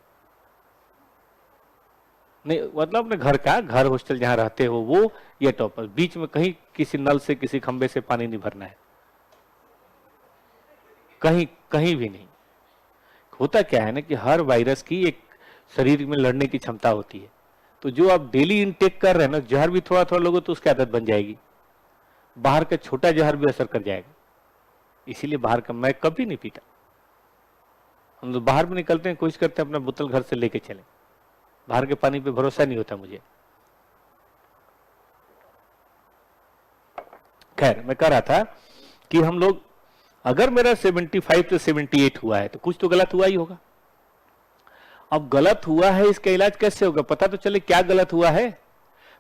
S1: नहीं मतलब अपने घर का, घर हॉस्टल जहां रहते हो वो, या टॉपर्स। बीच में कहीं किसी नल से, किसी खंबे से पानी नहीं भरना है, कहीं कहीं भी नहीं। होता क्या है ना कि हर वायरस की एक शरीर में लड़ने की क्षमता होती है, तो जो आप डेली इनटेक कर रहे हैं ना, जहर भी थोड़ा थोड़ा लोगों तो उसकी आदत बन जाएगी, बाहर का छोटा जहर भी असर कर जाएगा। इसीलिए बाहर का मैं कभी नहीं पीता। हम लोग बाहर में निकलते हैं, कोशिश करते हैं अपना बोतल घर से लेके चले, बाहर के पानी पे भरोसा नहीं होता मुझे। खैर मैं कह रहा था कि हम लोग, अगर मेरा 75 से 78 हुआ है तो कुछ तो गलत हुआ ही होगा। अब गलत हुआ है, इसका इलाज कैसे होगा, पता तो चले क्या गलत हुआ है।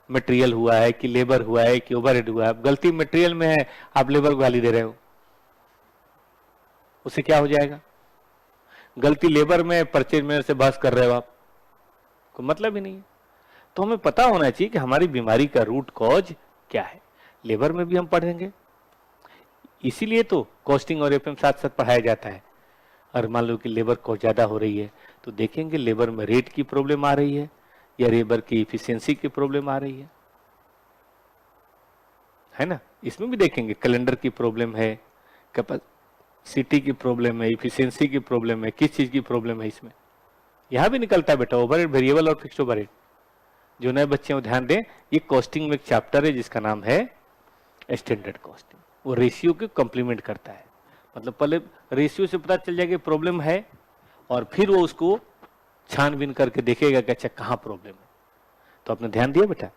S1: मटेरियल हुआ है कि लेबर हुआ है कि ओवरहेड हुआ है। अब गलती मटेरियल में है, आप लेबर को गाली दे रहे हो, उससे क्या हो जाएगा? गलती लेबर में, परचेज मैनेजर से बहस कर रहे हो आप, कोई मतलब ही नहीं है। तो हमें पता होना चाहिए कि हमारी बीमारी का रूट कॉज क्या है। लेबर में भी हम पढ़ेंगे, इसीलिए तो कॉस्टिंग और एफएम साथ साथ पढ़ाया जाता है। और मान लो कि लेबर कॉस्ट ज्यादा हो रही है तो देखेंगे लेबर में रेट की प्रॉब्लम आ रही है या लेबर की इफिशियंसी की प्रॉब्लम आ रही है ना। इसमें भी देखेंगे कैलेंडर की प्रॉब्लम है, कैपेसिटी की प्रॉब्लम है, इफिशियंसी की प्रॉब्लम है, किस चीज की प्रॉब्लम है इसमें। यहां भी निकलता है बेटा ओवरहेड, वेरिएबल और फिक्स्ड ओवरहेड। जो नए बच्चे को ध्यान दें, ये कॉस्टिंग में एक चैप्टर है जिसका नाम है स्टैंडर्ड कॉस्टिंग। वो रेशियो के कॉम्प्लीमेंट करता है, मतलब पहले रेशियो से पता चल जाएगा प्रॉब्लम है और फिर वो उसको छानबीन करके देखेगा कि अच्छा कहाँ प्रॉब्लम है। तो आपने ध्यान दिया बेटा,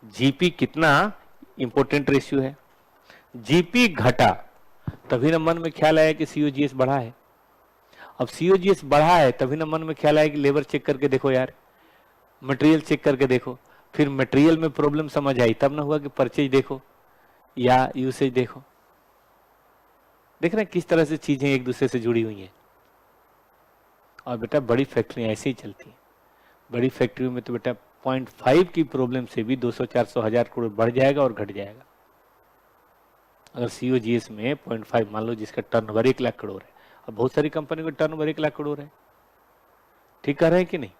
S1: जीपी कितना इंपॉर्टेंट रेशियो है। जीपी घटा तभी ना मन में ख्याल आया कि सीओजीएस बढ़ा है। अब सीओजीएस बढ़ा है तभी ना मन में ख्याल आया कि लेबर चेक करके देखो यार, मटेरियल चेक करके देखो। फिर मटेरियल में प्रॉब्लम समझ आई तब ना हुआ कि परचेज देखो या यूसेज देखो। देख रहे हैं किस तरह से चीजें एक दूसरे से जुड़ी हुई हैं। और बेटा बड़ी फैक्ट्रियां ऐसे ही चलती हैं। बड़ी फैक्ट्रियों में तो बेटा 0.5 की प्रॉब्लम से भी 200, 400, 1000 करोड़ बढ़ जाएगा और घट जाएगा। अगर सीओजीएस में 0.5 मान लो जिसका टर्नओवर 1 लाख करोड़ है, अब बहुत सारी कंपनियों का टर्नओवर 1 लाख करोड़ है, ठीक कह रहे हैं कि नहीं।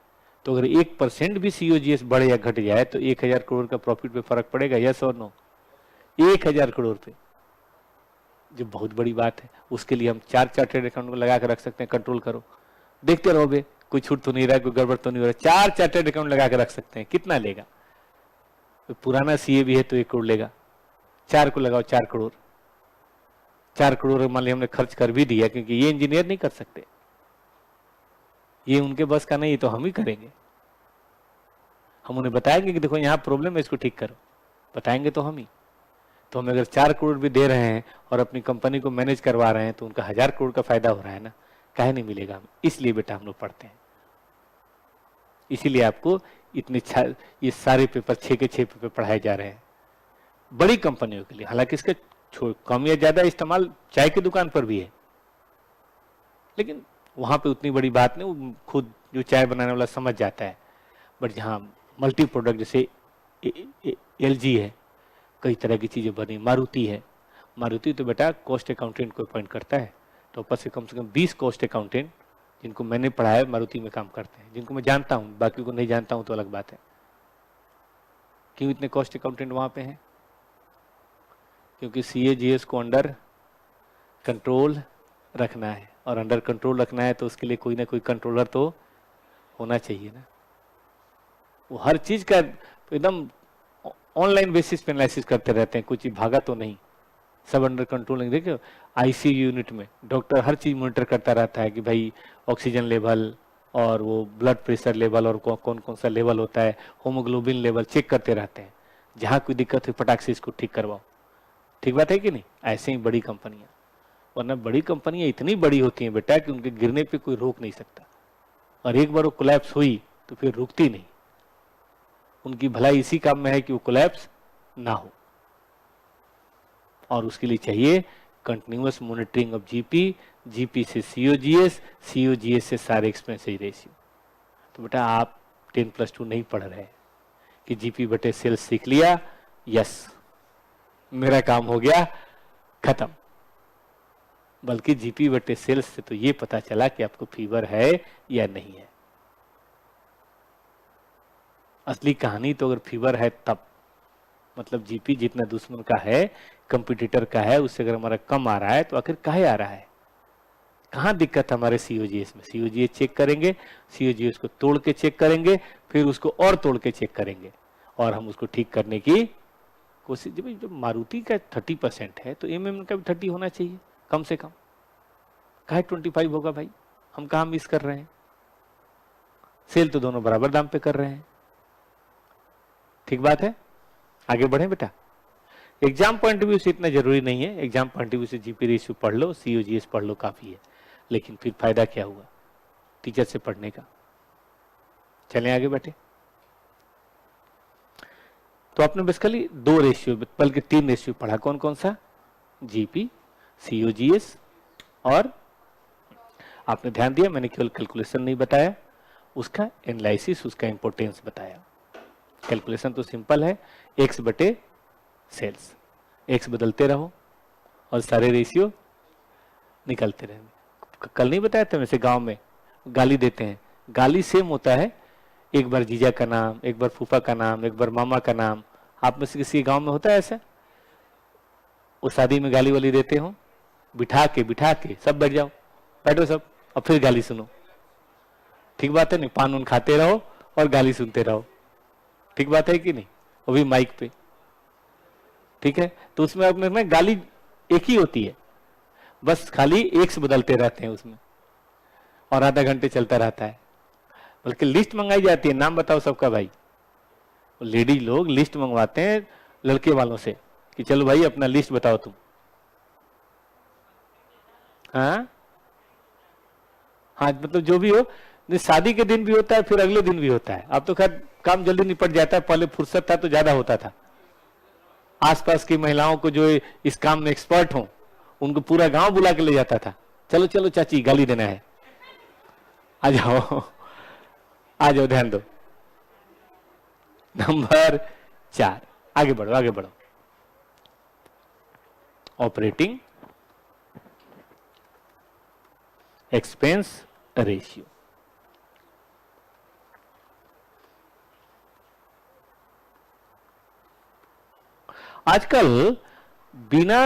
S1: तो अगर 1% भी सीओजीएस बढ़े या घट जाए तो 1000 करोड़ का प्रॉफिट पे फर्क पड़ेगा, यस और नो? 1000 करोड़ पे, जो बहुत बड़ी बात है। उसके लिए हम 4 चार्टर्ड अकाउंट को लगा कर रख सकते हैं, कंट्रोल करो, देखते रहो बे कोई छूट तो नहीं रहा, कोई गड़बड़ तो नहीं हो रहा। 4 चार्टर्ड अकाउंट लगा कर रख सकते हैं, कितना लेगा? तो पुराना सीए भी है तो 1 करोड़ लेगा, 4 को लगाओ 4 करोड़। 4 करोड़ मान ली हमने खर्च कर भी दिया, क्योंकि ये इंजीनियर नहीं कर सकते, ये उनके बस का नहीं, तो हम ही करेंगे। हम उन्हें बताएंगे कि देखो यहाँ प्रॉब्लम है, इसको ठीक करो, बताएंगे तो हम ही। तो हम अगर 4 करोड़ भी दे रहे हैं और अपनी कंपनी को मैनेज करवा रहे हैं तो उनका 1000 करोड़ का फायदा हो रहा है ना, काहे नहीं मिलेगा हमें। इसलिए बेटा हम लोग पढ़ते हैं, इसीलिए आपको इतने ये सारे पेपर 6 के 6 पेपर पढ़ाए जा रहे हैं बड़ी कंपनियों के लिए। हालांकि इसका कम या ज्यादा इस्तेमाल चाय की दुकान पर भी है, लेकिन वहां पे उतनी बड़ी बात नहीं, वो खुद जो चाय बनाने वाला समझ जाता है। बट जहाँ मल्टी प्रोडक्ट जैसे एलजी है, कई तरह की चीजें बनी, मारुति है, मारुति तो बेटा कॉस्ट अकाउंटेंट को अपॉइंट करता है, तो ऊपर से कम 20 कॉस्ट अकाउंटेंट जिनको मैंने पढ़ाया मारुति में काम करते हैं, जिनको मैं जानता हूँ, बाकी को नहीं जानता हूँ तो अलग बात है। क्यों इतने कॉस्ट अकाउंटेंट वहां पे हैं? क्योंकि सीएजीएस को अंडर कंट्रोल रखना है, और अंडर कंट्रोल रखना है तो उसके लिए कोई ना कोई कंट्रोलर तो होना चाहिए ना। वो हर चीज का एकदम ऑनलाइन बेसिस पे एनालिसिस करते रहते हैं, कुछ भागा तो नहीं, सब अंडर कंट्रोल नहीं। देखिए आईसीयू यूनिट में डॉक्टर हर चीज मॉनिटर करता रहता है कि भाई ऑक्सीजन लेवल और वो ब्लड प्रेशर लेवल और कौन कौन सा लेवल होता है, होमोग्लोबिन लेवल चेक करते रहते हैं। जहां कोई दिक्कत हो फटाक से इसको ठीक करवाओ। ठीक बात है कि नहीं? ऐसे ही बड़ी कंपनियां, वरना बड़ी कंपनियां इतनी बड़ी होती हैं बेटा कि उनके गिरने पे कोई रोक नहीं सकता, और एक बार वो कोलैप्स हुई तो फिर रुकती नहीं। उनकी भलाई इसी काम में है कि वो कोलैप्स ना हो, और उसके लिए चाहिए continuous monitoring of GP, GP से सीओजीएस, सीओजीएस से सारे एक्सपेंसेस रेशियो। तो बेटा आप 10+2 नहीं पढ़ रहे कि जीपी बटे सेल्स सीख लिया, यस मेरा काम हो गया खत्म, बल्कि जीपी बटे सेल्स से तो ये पता चला कि आपको फीवर है या नहीं है। असली कहानी तो अगर फीवर है तब, मतलब जीपी जितना दुश्मन का है, कंपटीटर का है, उससे अगर हमारा कम आ रहा है तो आखिर काहे आ रहा है? कहाँ दिक्कत हमारे सीओजीएस में? सीओजीएस चेक करेंगे, सीओजीएस को तोड़ के चेक करेंगे, फिर उसको और तोड़ के चेक करेंगे, और हम उसको ठीक करने की कोशिश। जब मारुति का 30% है तो एमएम का भी 30 होना चाहिए कम से कम। काहे 25 होगा भाई? हम कहाँ मिस कर रहे हैं? सेल तो दोनों बराबर दाम पे कर रहे हैं। ठीक बात है, आगे बढ़े बेटा। एग्जाम पॉइंट ऑफ व्यू से इतना जरूरी नहीं है, एग्जाम पॉइंट ऑफ व्यू से जीपी रेशियो पढ़ लो, सीओजीएस पढ़ लो, काफी है। लेकिन फिर फायदा क्या हुआ टीचर से पढ़ने का? चलें आगे बेटे। तो आपने बेसिकली 2 रेशियो बल्कि 3 रेशियो पढ़ा, कौन कौन सा? जीपी, सीओजीएस, और आपने ध्यान दिया मैंने केवल कैलकुलेशन नहीं बताया, उसका एनालिसिस, उसका इंपोर्टेंस बताया। कैलकुलेशन तो सिंपल है, एक्स बटे सेल्स, एक्स बदलते रहो और सारे रेशियो निकलते रहेंगे। कल नहीं बताया था वैसे गांव में गाली देते हैं, गाली सेम होता है, एक बार जीजा का नाम, एक बार फूफा का नाम, एक बार मामा का नाम। आप में से किसी गांव में होता है ऐसा? वो शादी में गाली वाली देते हो, बिठा के सब बैठ जाओ, बैठो सब, और फिर गाली सुनो। ठीक बात है नहीं? पान उन खाते रहो और गाली सुनते रहो, ठीक बात है कि नहीं? वो भी माइक पे, ठीक है? तो उसमें अपने में गाली एक ही होती है, बस खाली एक्स बदलते रहते हैं उसमें, और आधा घंटे चलता रहता है। बल्कि लिस्ट मंगाई जाती है, नाम बताओ सबका भाई। लेडी लोग लिस्ट मंगवाते हैं लड़के वालों से कि चलो भाई अपना लिस्ट बताओ तुम। हाँ हाँ, मतलब जो भी हो, शादी के दिन भी होता है, फिर अगले दिन भी होता है। अब तो खैर काम जल्दी निपट जाता है, पहले फुर्सत था तो ज्यादा होता था। आसपास की महिलाओं को जो इस काम में एक्सपर्ट हो, उनको पूरा गांव बुला के ले जाता था, चलो चलो चाची गाली देना है, आ जाओ आ जाओ, ध्यान दो। नंबर 4, आगे बढ़ो आगे बढ़ो। Operating expense ratio. आजकल बिना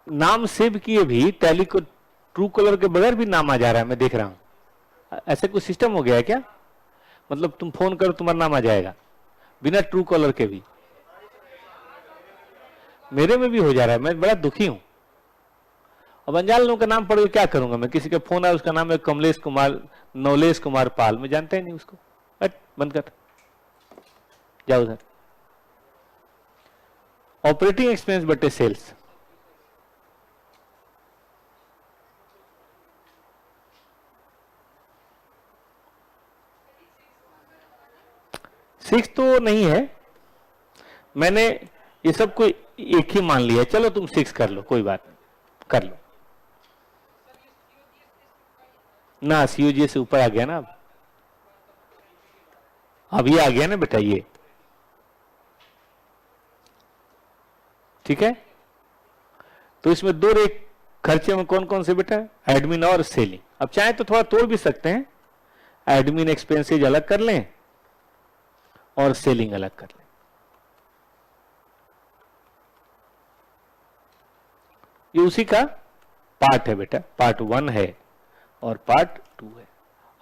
S1: नाम सेव किए भी टैली को ट्रू कॉलर के बगैर भी नाम आ जा रहा है, मैं देख रहा हूं। ऐसे कोई सिस्टम हो गया है क्या? मतलब तुम फोन करो तुम्हारा नाम आ जाएगा बिना ट्रू कॉलर के भी? मेरे में भी हो जा रहा है, मैं बड़ा दुखी हूं। अब अनजान लोगों का नाम पढ़ के क्या करूंगा मैं? किसी का फोन आया, उसका नाम है कमलेश कुमार, नवलेश कुमार पाल, मैं जानता ही नहीं उसको, बंद कर, जाओ उधर। ऑपरेटिंग एक्सपेंस बटे सेल्स, सिक्स तो नहीं है, मैंने ये सब कोई एक ही मान लिया। चलो तुम 6 कर लो, कोई बात नहीं, कर लो ना। सीओजी से ऊपर आ गया ना, अब ये आ गया ना बेटा, ये ठीक है। तो इसमें 2 रेट खर्चे में कौन कौन से बेटा? एडमिन और सेलिंग। अब चाहे तो थोड़ा तोड़ भी सकते हैं, एडमिन एक्सपेंसेज अलग कर लें और सेलिंग अलग कर लें। ये उसी का पार्ट है बेटा, पार्ट 1 है और पार्ट 2 है।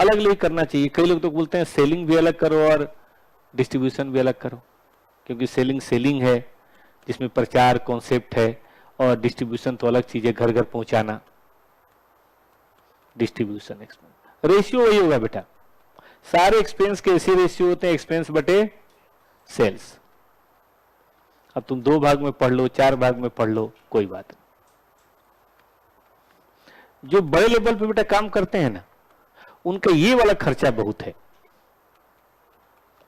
S1: अलग अलग करना चाहिए। कई लोग तो बोलते हैं सेलिंग भी अलग करो और डिस्ट्रीब्यूशन भी अलग करो, क्योंकि सेलिंग सेलिंग है जिसमें प्रचार कॉन्सेप्ट है, और डिस्ट्रीब्यूशन तो अलग चीज है, घर घर पहुंचाना। डिस्ट्रीब्यूशन एक्सपेंस रेशियो वही होगा बेटा, सारे एक्सपेंस के ऐसे रेशियो होते हैं, एक्सपेंस बटे सेल्स। अब तुम 2 भाग में पढ़ लो, 4 भाग में पढ़ लो, कोई बात नहीं। जो बड़े लेवल पे बेटा काम करते हैं ना, उनका ये वाला खर्चा बहुत है।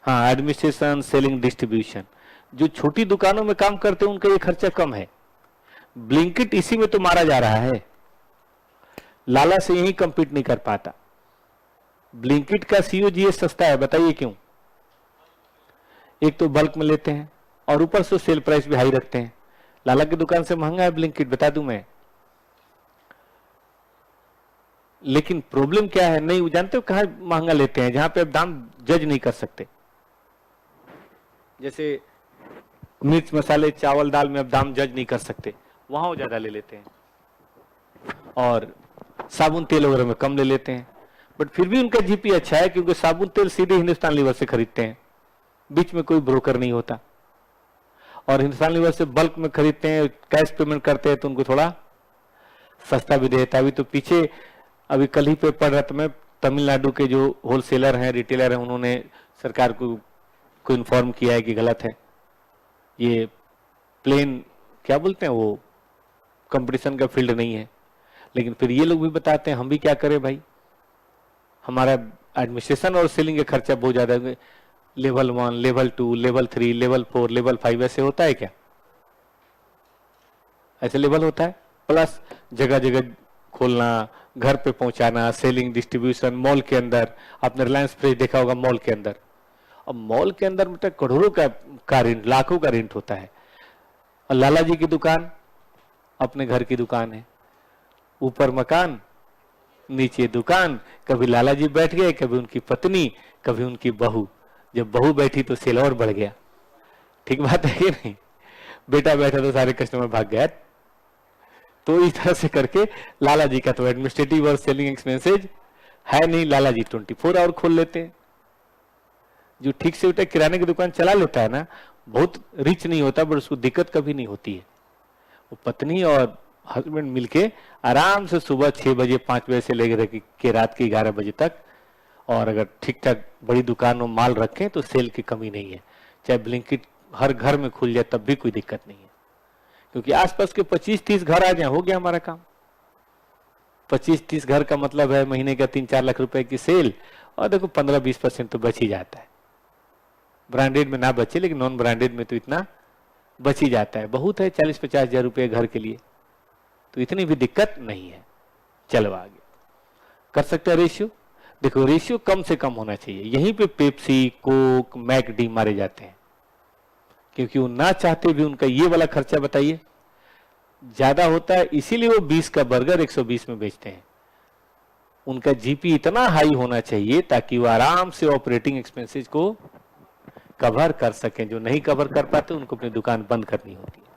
S1: हाँ, एडमिनिस्ट्रेशन, सेलिंग, डिस्ट्रीब्यूशन। जो छोटी दुकानों में काम करते हैं उनका ये खर्चा कम है। ब्लिंकिट इसी में तो मारा जा रहा है, लाला से यही कंपीट नहीं कर पाता। ब्लिंकिट का सीओजीएस सस्ता है, बताइए क्यों? एक तो बल्क में लेते हैं और ऊपर से सेल प्राइस भी हाई रखते हैं। लाला की दुकान से महंगा है ब्लिंकिट, बता दूं मैं। लेकिन प्रॉब्लम क्या है, नहीं जानते हो कहां महंगा लेते हैं? जहां पे आप दाम जज नहीं कर सकते। जैसे मिर्च मसाले चावल दाल में अब दाम जज नहीं कर सकते, वहां वो ज्यादा ले लेते हैं। और साबुन तेल वगैरह में कम ले लेते हैं, बट फिर भी उनका जीपी अच्छा है, क्योंकि साबुन तेल सीधे हिंदुस्तान लीवर से खरीदते हैं, बीच में कोई ब्रोकर नहीं होता। और हिंदुस्तान लीवर से बल्क में खरीदते हैं, कैश पेमेंट करते हैं, तो उनको थोड़ा सस्ता भी देता है। अभी तो पीछे, अभी कल ही पे पढ़ रहा था मैं, तमिलनाडु के जो होलसेलर हैं, रिटेलर हैं, उन्होंने सरकार को इन्फॉर्म किया है कि गलत है ये, प्लेन क्या बोलते हैं वो, कंपटीशन का फील्ड नहीं है। लेकिन फिर ये लोग भी बताते हैं, हम भी क्या करें भाई, हमारा एडमिनिस्ट्रेशन और सेलिंग का खर्चा बहुत ज्यादा है। Level 1, level 2, level 3, level 4, level 5 ऐसे होता है क्या? ऐसे लेवल होता है। प्लस जगह जगह खोलना, घर पे पहुंचाना, सेलिंग, डिस्ट्रीब्यूशन, मॉल के अंदर। आपने रिलायंस फ्रेश देखा होगा मॉल के अंदर। अब मॉल के अंदर मतलब करोड़ों का रेंट, लाखों का रेंट होता है। और लाला जी की दुकान अपने घर की दुकान है, ऊपर मकान, नीचे दुकान। कभी लाला जी बैठ गए, कभी उनकी पत्नी, कभी उनकी बहू। जब बहू बैठी तो सेल और बढ़ गया। ठीक बात है कि नहीं? बेटा बैठा तो सारे कस्टमर भाग गए। तो इस तरह से करके लाला जी का तो एडमिनिस्ट्रेटिव और सेलिंग एक्सपेंसेज है नहीं। लाला जी 24 आवर खोल लेते हैं। जो ठीक से उठे किराने की दुकान चला लेता है ना, बहुत रिच नहीं होता, बट उसको दिक्कत कभी नहीं होती है। वो पत्नी और हस्बैंड मिलके आराम से सुबह 6 बजे 5 बजे से लेकर के रात के 11 बजे तक, और अगर ठीक ठाक बड़ी दुकान में माल रखें तो सेल की कमी नहीं है। चाहे ब्लिंकिट हर घर में खुल जाए तब भी कोई दिक्कत नहीं है, क्योंकि आसपास के 25-30 घर आ जाए हो गया हमारा काम। 25-30 घर का मतलब है महीने का 3-4 लाख रुपए की सेल, और देखो 15-20% तो बच ही जाता है। ब्रांडेड में ना बचे, लेकिन नॉन ब्रांडेड में तो इतना बच ही जाता है। बहुत है 40-50 हजार रुपये घर के लिए, तो इतनी भी दिक्कत नहीं है। चलो आगे कर सकते हैं रेशियो। देखो रेशियो कम से कम होना चाहिए। यहीं पे पेप्सी, कोक, मैकडी मारे जाते हैं, क्योंकि वो ना चाहते भी उनका ये वाला खर्चा बताइए ज्यादा होता है, इसीलिए वो 20 का बर्गर 120 में बेचते हैं। उनका जीपी इतना हाई होना चाहिए ताकि वो आराम से ऑपरेटिंग एक्सपेंसेस को कवर कर सकें। जो नहीं कवर कर पाते उनको अपनी दुकान बंद करनी होती है।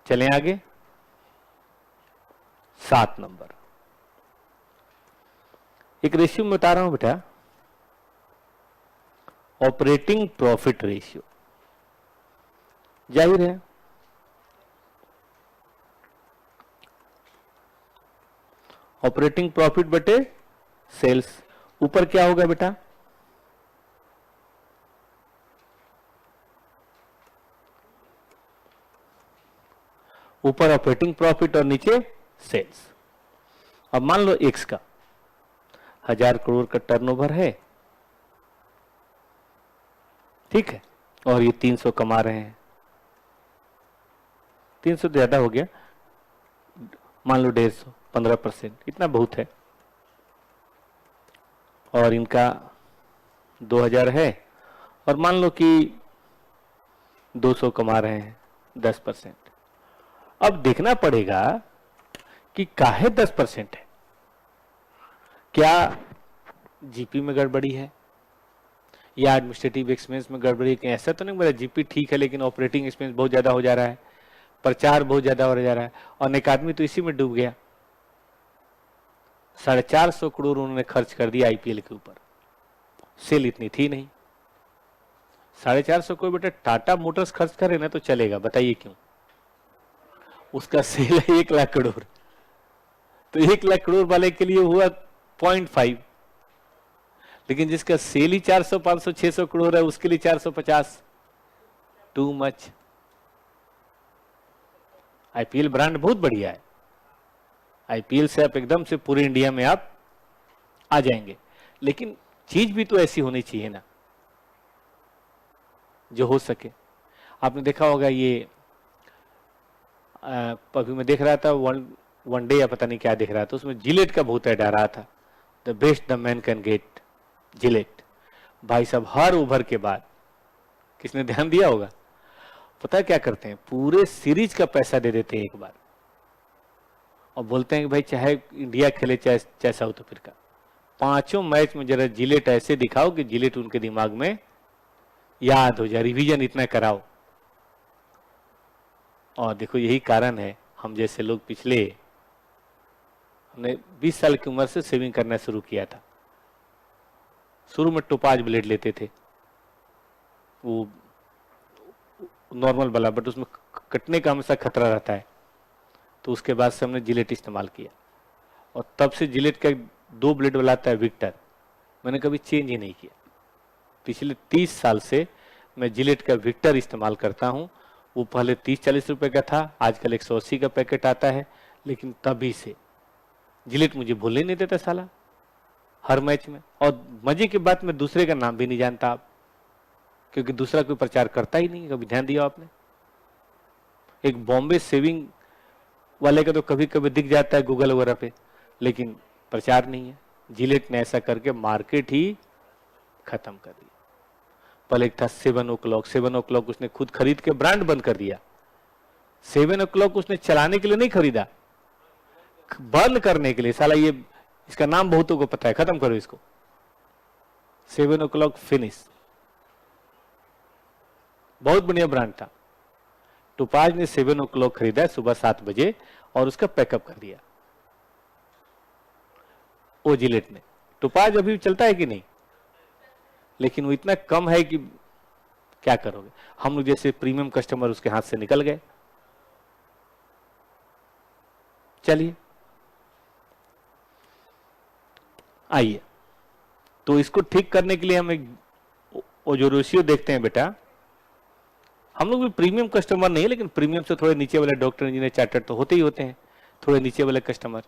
S1: चलें आगे। 7 नंबर एक रेशियो में बता रहा हूं बेटा, ऑपरेटिंग प्रॉफिट रेशियो। जाहिर है ऑपरेटिंग प्रॉफिट बटे सेल्स। ऊपर क्या होगा बेटा? ऊपर ऑपरेटिंग प्रॉफिट और नीचे सेल्स। अब मान लो एक्स का 1000 करोड़ का टर्नओवर है, ठीक है, और ये 300 कमा रहे हैं। 300 ज्यादा हो गया, मान लो 150, 15%, इतना बहुत है। और इनका 2000 है, और मान लो कि 200 कमा रहे हैं, 10%। अब देखना पड़ेगा कि काहे 10% है। क्या जीपी में गड़बड़ी है, या एडमिनिस्ट्रेटिव एक्सपेंस में गड़बड़ी है? ऐसा तो नहीं मेरा जीपी ठीक है लेकिन ऑपरेटिंग एक्सपेंस बहुत ज्यादा हो जा रहा है, प्रचार बहुत ज्यादा हो जा रहा है, और एक आदमी तो इसी में डूब गया। 450 करोड़ उन्होंने खर्च कर दिया आईपीएल के ऊपर, सेल इतनी थी नहीं। 450 करोड़ बेटा टाटा मोटर्स खर्च करे ना तो चलेगा, बताइए क्यों? उसका सेल है 1 लाख करोड़, तो 1 लाख करोड़ वाले के लिए हुआ 0.5, लेकिन जिसका सेल ही 400, 500, 600 करोड़ है उसके लिए 450, टू मच। आईपीएल ब्रांड बहुत बढ़िया है, आईपीएल से आप एकदम से पूरे इंडिया में आप आ जाएंगे, लेकिन चीज भी तो ऐसी होनी चाहिए ना जो हो सके। आपने देखा होगा ये अभी मैं देख रहा था वन डे या पता नहीं क्या देख रहा था, उसमें जिलेट का बहुत ऐड आ रहा था, the best the man can get Gillette. भाई साहब हर ओवर के बाद किसने ध्यान दिया होगा, पता है क्या करते हैं? पूरे सीरीज का पैसा दे देते हैं एक बार, और बोलते हैं कि भाई चाहे इंडिया खेले चाहे साउथ अफ्रीका, 5 मैच में जरा जिलेट ऐसे दिखाओ कि जिलेट उनके दिमाग में याद हो जाए, रिवीजन इतना कराओ। और देखो यही कारण है हम जैसे लोग हमने 20 साल की उम्र से सेविंग करना शुरू किया था। शुरू में टोपाज ब्लेड लेते थे, वो नॉर्मल वाला, बट उसमें कटने का हमेशा खतरा रहता है, तो उसके बाद से हमने जिलेट इस्तेमाल किया, और तब से जिलेट का 2 ब्लेड वाला आता है विक्टर, मैंने कभी चेंज ही नहीं किया। पिछले 30 साल से मैं जिलेट का विक्टर इस्तेमाल करता हूं। वो पहले 30-40 रुपए का था, आजकल 180 का पैकेट आता है, लेकिन तभी से जिलेट मुझे भूलने नहीं देता साला। हर मैच में। और मजे की बात, मैं दूसरे का नाम भी नहीं जानता आप, क्योंकि दूसरा कोई प्रचार करता ही नहीं। कभी ध्यान दिया आपने? एक बॉम्बे सेविंग वाले का तो कभी कभी दिख जाता है गूगल वगैरह पे, लेकिन प्रचार नहीं है। जिलेट ने ऐसा करके मार्केट ही खत्म कर दिया। पहले एक था 7 o'clock, 7 o'clock उसने खुद खरीद के ब्रांड बंद कर दिया। 7 o'clock उसने चलाने के लिए नहीं खरीदा, बंद करने के लिए। साला ये, इसका नाम बहुतों को पता है, खत्म करो इसको। 7 o'clock फिनिश, बहुत बढ़िया ब्रांड था। टोपाज ने 7 o'clock खरीदा सुबह 7 बजे और उसका पैकअप कर दिया वो जिलेट ने। टोपाज अभी चलता है कि नहीं, लेकिन वो इतना कम है कि क्या करोगे। हम लोग जैसे प्रीमियम कस्टमर उसके हाथ से निकल गए। चलिए आइए, तो इसको ठीक करने के लिए हम एक वो जो रेशियो देखते हैं बेटा, हम लोग भी प्रीमियम कस्टमर नहीं है, लेकिन प्रीमियम से थोड़े नीचे वाले डॉक्टर, इंजीनियर, चार्टर्ड तो होते ही होते हैं, थोड़े नीचे वाले कस्टमर।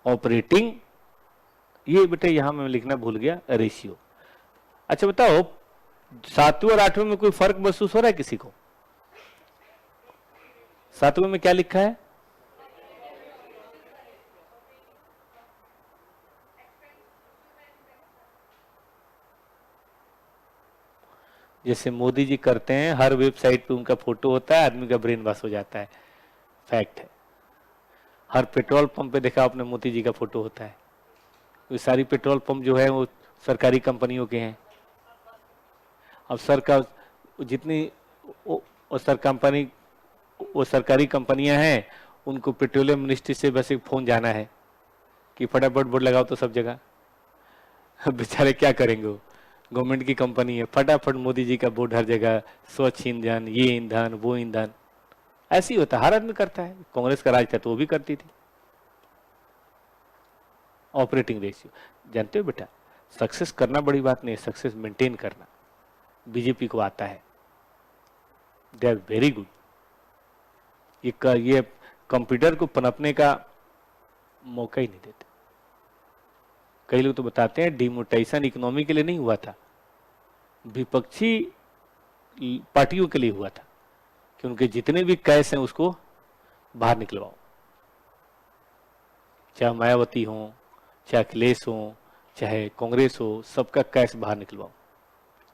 S1: ऑपरेटिंग, ये बेटा यहां मैं लिखना भूल गया, रेशियो। अच्छा बताओ, 7वें और 8वें में कोई फर्क महसूस हो रहा है किसी को? 7वें में क्या लिखा है? जैसे मोदी जी करते हैं, हर वेबसाइट पे उनका फोटो होता है, आदमी का ब्रेन वॉश हो जाता है। फैक्ट है। हर पेट्रोल पंप पे देखा आपने, मोदी जी का फोटो होता है। वो सारी पेट्रोल पंप जो है वो सरकारी कंपनियों के हैं। अब सरकार जितनी वो सरकारी कंपनियां हैं, उनको पेट्रोलियम मिनिस्ट्री से बस एक फोन जाना है कि फटाफट बोर्ड लगाओ तो सब जगह। बेचारे क्या करेंगे, वो गवर्नमेंट की कंपनी है, फटाफट मोदी जी का बोर्ड हर जगह, स्वच्छ ईंधन, ये ईंधन, वो ईंधन। ऐसे ही होता है, हर आदमी करता है। कांग्रेस का राज था तो वो भी करती थी। ऑपरेटिंग रेशियो जानते हो बेटा, सक्सेस करना बड़ी बात नहीं है, सक्सेस मेंटेन करना बीजेपी को आता है। They are very good. ये कंप्यूटर को पनपने का मौका ही नहीं देते। कई लोग तो बताते हैं डिमोनेटाइजेशन इकोनॉमी के लिए नहीं हुआ था, विपक्षी पार्टियों के लिए हुआ था कि उनके जितने भी कैश हैं उसको बाहर निकलवाओ। चाहे मायावती हो, चाहे अखिलेश हो, चाहे कांग्रेस हो, सबका कैश बाहर निकलवाओ।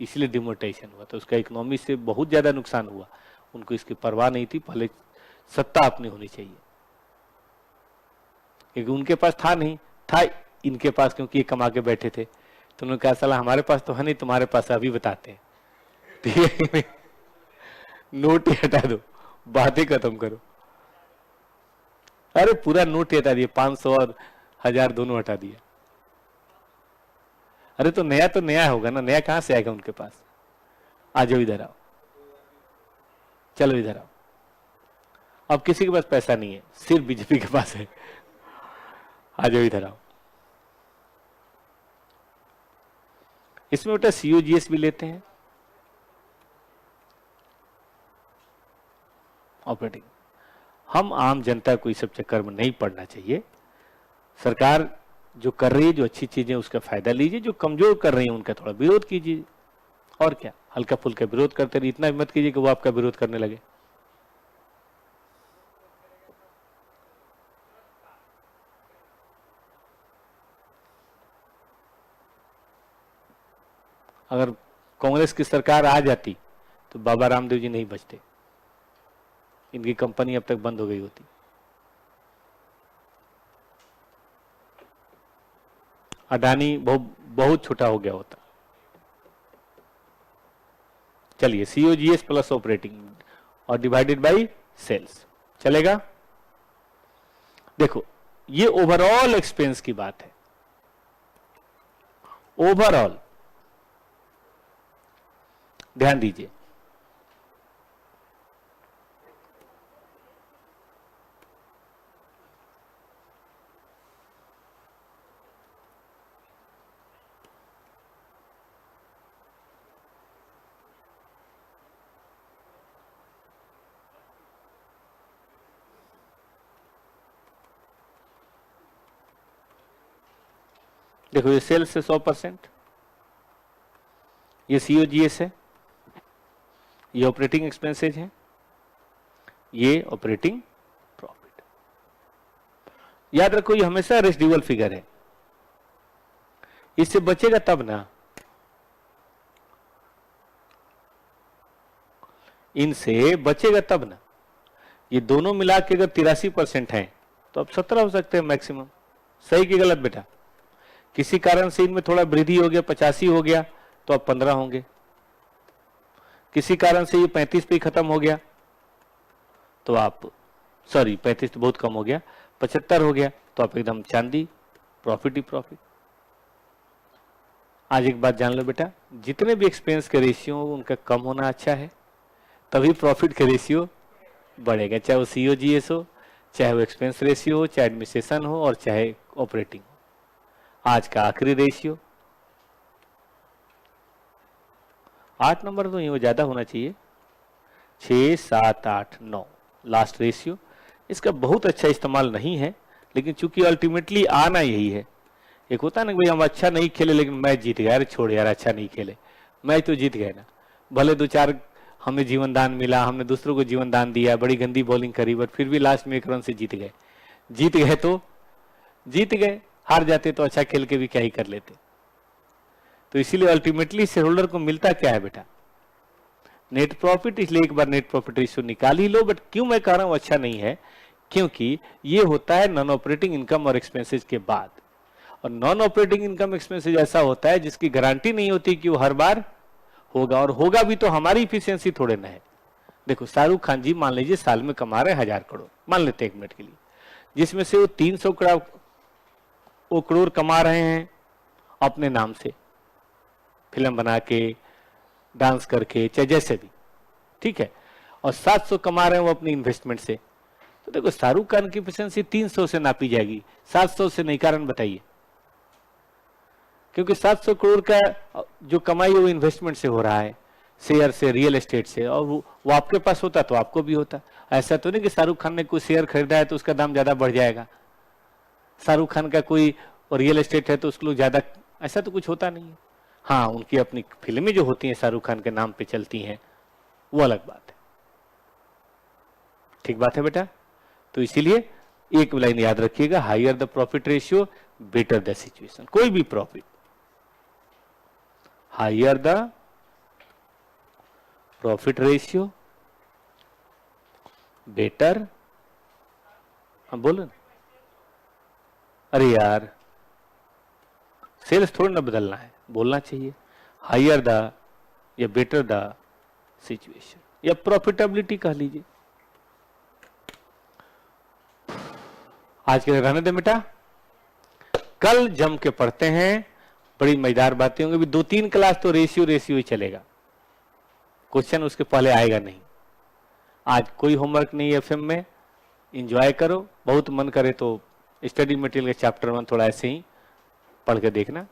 S1: इसलिए डिमोनेटाइजेशन हुआ, तो उसका इकोनॉमी से बहुत ज्यादा नुकसान हुआ। उनको इसकी परवाह नहीं थी, पहले सत्ता अपनी होनी चाहिए, क्योंकि उनके पास था नहीं, था इनके पास, क्योंकि ये कमा के बैठे थे। तो उन्होंने कहा साला हमारे पास तो है नहीं, तुम्हारे पास अभी बताते हैं। ठीक है, नोट ही हटा दो, बातें खत्म करो। अरे पूरा नोट ही हटा दिया, 500 और 1000 दोनों हटा दिया। अरे तो नया होगा ना, नया कहां से आएगा उनके पास। आ जाओ इधर आओ, चलो इधर आओ। अब किसी के पास पैसा नहीं है, सिर्फ बीजेपी के पास है। आ जाओ इधर आओ। इसमें बेटा सीओजीएस भी लेते हैं, ऑपरेटिंग। हम आम जनता को इस सब चक्कर में नहीं पड़ना चाहिए। सरकार जो कर रही है, जो अच्छी चीजें, उसका फायदा लीजिए। जो कमजोर कर रही है उनका थोड़ा विरोध कीजिए। और क्या, हल्का फुल्का विरोध करते रहिए, इतना मत कीजिए कि वो आपका विरोध करने लगे। अगर कांग्रेस की सरकार आ जाती तो बाबा रामदेव जी नहीं बचते, इनकी कंपनी अब तक बंद हो गई होती। अडानी बहुत छोटा हो गया होता। चलिए, सीओजीएस प्लस ऑपरेटिंग और डिवाइडेड बाय सेल्स चलेगा। देखो, ये ओवरऑल एक्सपेंस की बात है। ओवरऑल ध्यान दीजिए। देखो ये सेल्स है 100%, ये COGS है, ये ऑपरेटिंग एक्सपेंसेज है, ये ऑपरेटिंग प्रॉफिट। याद रखो ये हमेशा रेसिडुअल फिगर है, इससे बचेगा तब ना, इनसे बचेगा तब ना। ये दोनों मिला के अगर 83% है तो अब 17 हो सकते हैं मैक्सिमम। सही कि गलत बेटा? किसी कारण से इनमें थोड़ा वृद्धि हो गया, 85 हो गया तो अब 15 होंगे। किसी कारण से ये 35 पे खत्म हो गया तो आप, सॉरी 35 तो बहुत कम हो गया, 75 हो गया तो आप एकदम चांदी, प्रॉफिट ही प्रॉफिट। आज एक बात जान लो बेटा, जितने भी एक्सपेंस के रेशियो उनका कम होना अच्छा है, तभी प्रॉफिट के रेशियो बढ़ेगा, चाहे वो COGS हो, चाहे वो एक्सपेंस रेशियो हो, चाहे एडमिनिस्ट्रेशन हो और चाहे ऑपरेटिंग हो। आज का आखिरी रेशियो 8 नंबर तो ये ज्यादा होना चाहिए, 6, 7, 8, 9 लास्ट रेशियो। इसका बहुत अच्छा इस्तेमाल नहीं है, लेकिन चूंकि अल्टीमेटली आना यही है। एक होता है ना भाई हम अच्छा नहीं खेले लेकिन मैच जीत गया, अरे छोड़ यार अच्छा नहीं खेले, मैच तो जीत गए ना, भले 2-4 हमें जीवन दान मिला, हमने दूसरों को जीवन दान दिया, बड़ी गंदी बॉलिंग करी, बट फिर भी लास्ट में 1 रन से जीत गए। जीत गए तो जीत गए, हार जाते तो अच्छा खेल के भी क्या ही कर लेते। तो इसीलिए अल्टीमेटली शेयर होल्डर को मिलता क्या है बेटा? Net profit. इसलिए एक बार नेट प्रॉफिट रेशियो निकाल ही लो। बट क्यों मैं कह रहा हूं अच्छा नहीं है? क्योंकि ये होता है नॉन ऑपरेटिंग इनकम और एक्सपेंसेज के बाद, और नॉन ऑपरेटिंग इनकम एक्सपेंसेज ऐसा होता है जिसकी गारंटी नहीं होती कि वो हर बार होगा, और होगा भी तो हमारी इफिशियंसी थोड़े ना है। देखो शाहरुख खान जी मान लीजिए साल में कमा रहे हैं 1000 करोड़, मान लेते हैं 1 मिनट के लिए, जिसमें से वो 300 करोड़ कमा रहे हैं अपने नाम से, फिल्म बना के, डांस करके, चाहे जैसे भी, ठीक है, और 700 कमा रहे हैं वो अपनी इन्वेस्टमेंट से। तो देखो शाहरुख खान की एफिशिएंसी 300 से नापी जाएगी, 700 से नहीं। कारण बताइए? क्योंकि 700 करोड़ का जो कमाई है वो इन्वेस्टमेंट से हो रहा है, शेयर से, रियल एस्टेट से, और वो आपके पास होता तो आपको भी होता। ऐसा तो नहीं कि शाहरुख खान ने कोई शेयर खरीदा है तो उसका दाम ज्यादा बढ़ जाएगा, शाहरुख खान का कोई रियल एस्टेट है तो उसको ज्यादा, ऐसा तो कुछ होता नहीं है। हाँ, उनकी अपनी फिल्में जो होती हैं शाहरुख खान के नाम पे चलती हैं, वो अलग बात है। ठीक बात है बेटा? तो इसीलिए एक लाइन याद रखिएगा, higher the profit ratio better the situation. कोई भी profit, higher the profit ratio better, हाँ बोलो ना। अरे यार सेल्स थोड़ा ना बदलना है, बोलना चाहिए हायर द या बेटर द सिचुएशन, या प्रॉफिटेबिलिटी कह लीजिए। आज के लिए रहने दे बेटा, कल जम के पढ़ते हैं, बड़ी मजेदार बातें होंगी। 2-3 क्लास तो रेशियो ही चलेगा, क्वेश्चन उसके पहले आएगा नहीं। आज कोई होमवर्क नहीं है FM में, एंजॉय करो, बहुत मन करे तो स्टडी मटेरियल के चैप्टर 1 थोड़ा ऐसे ही पढ़ के देखना।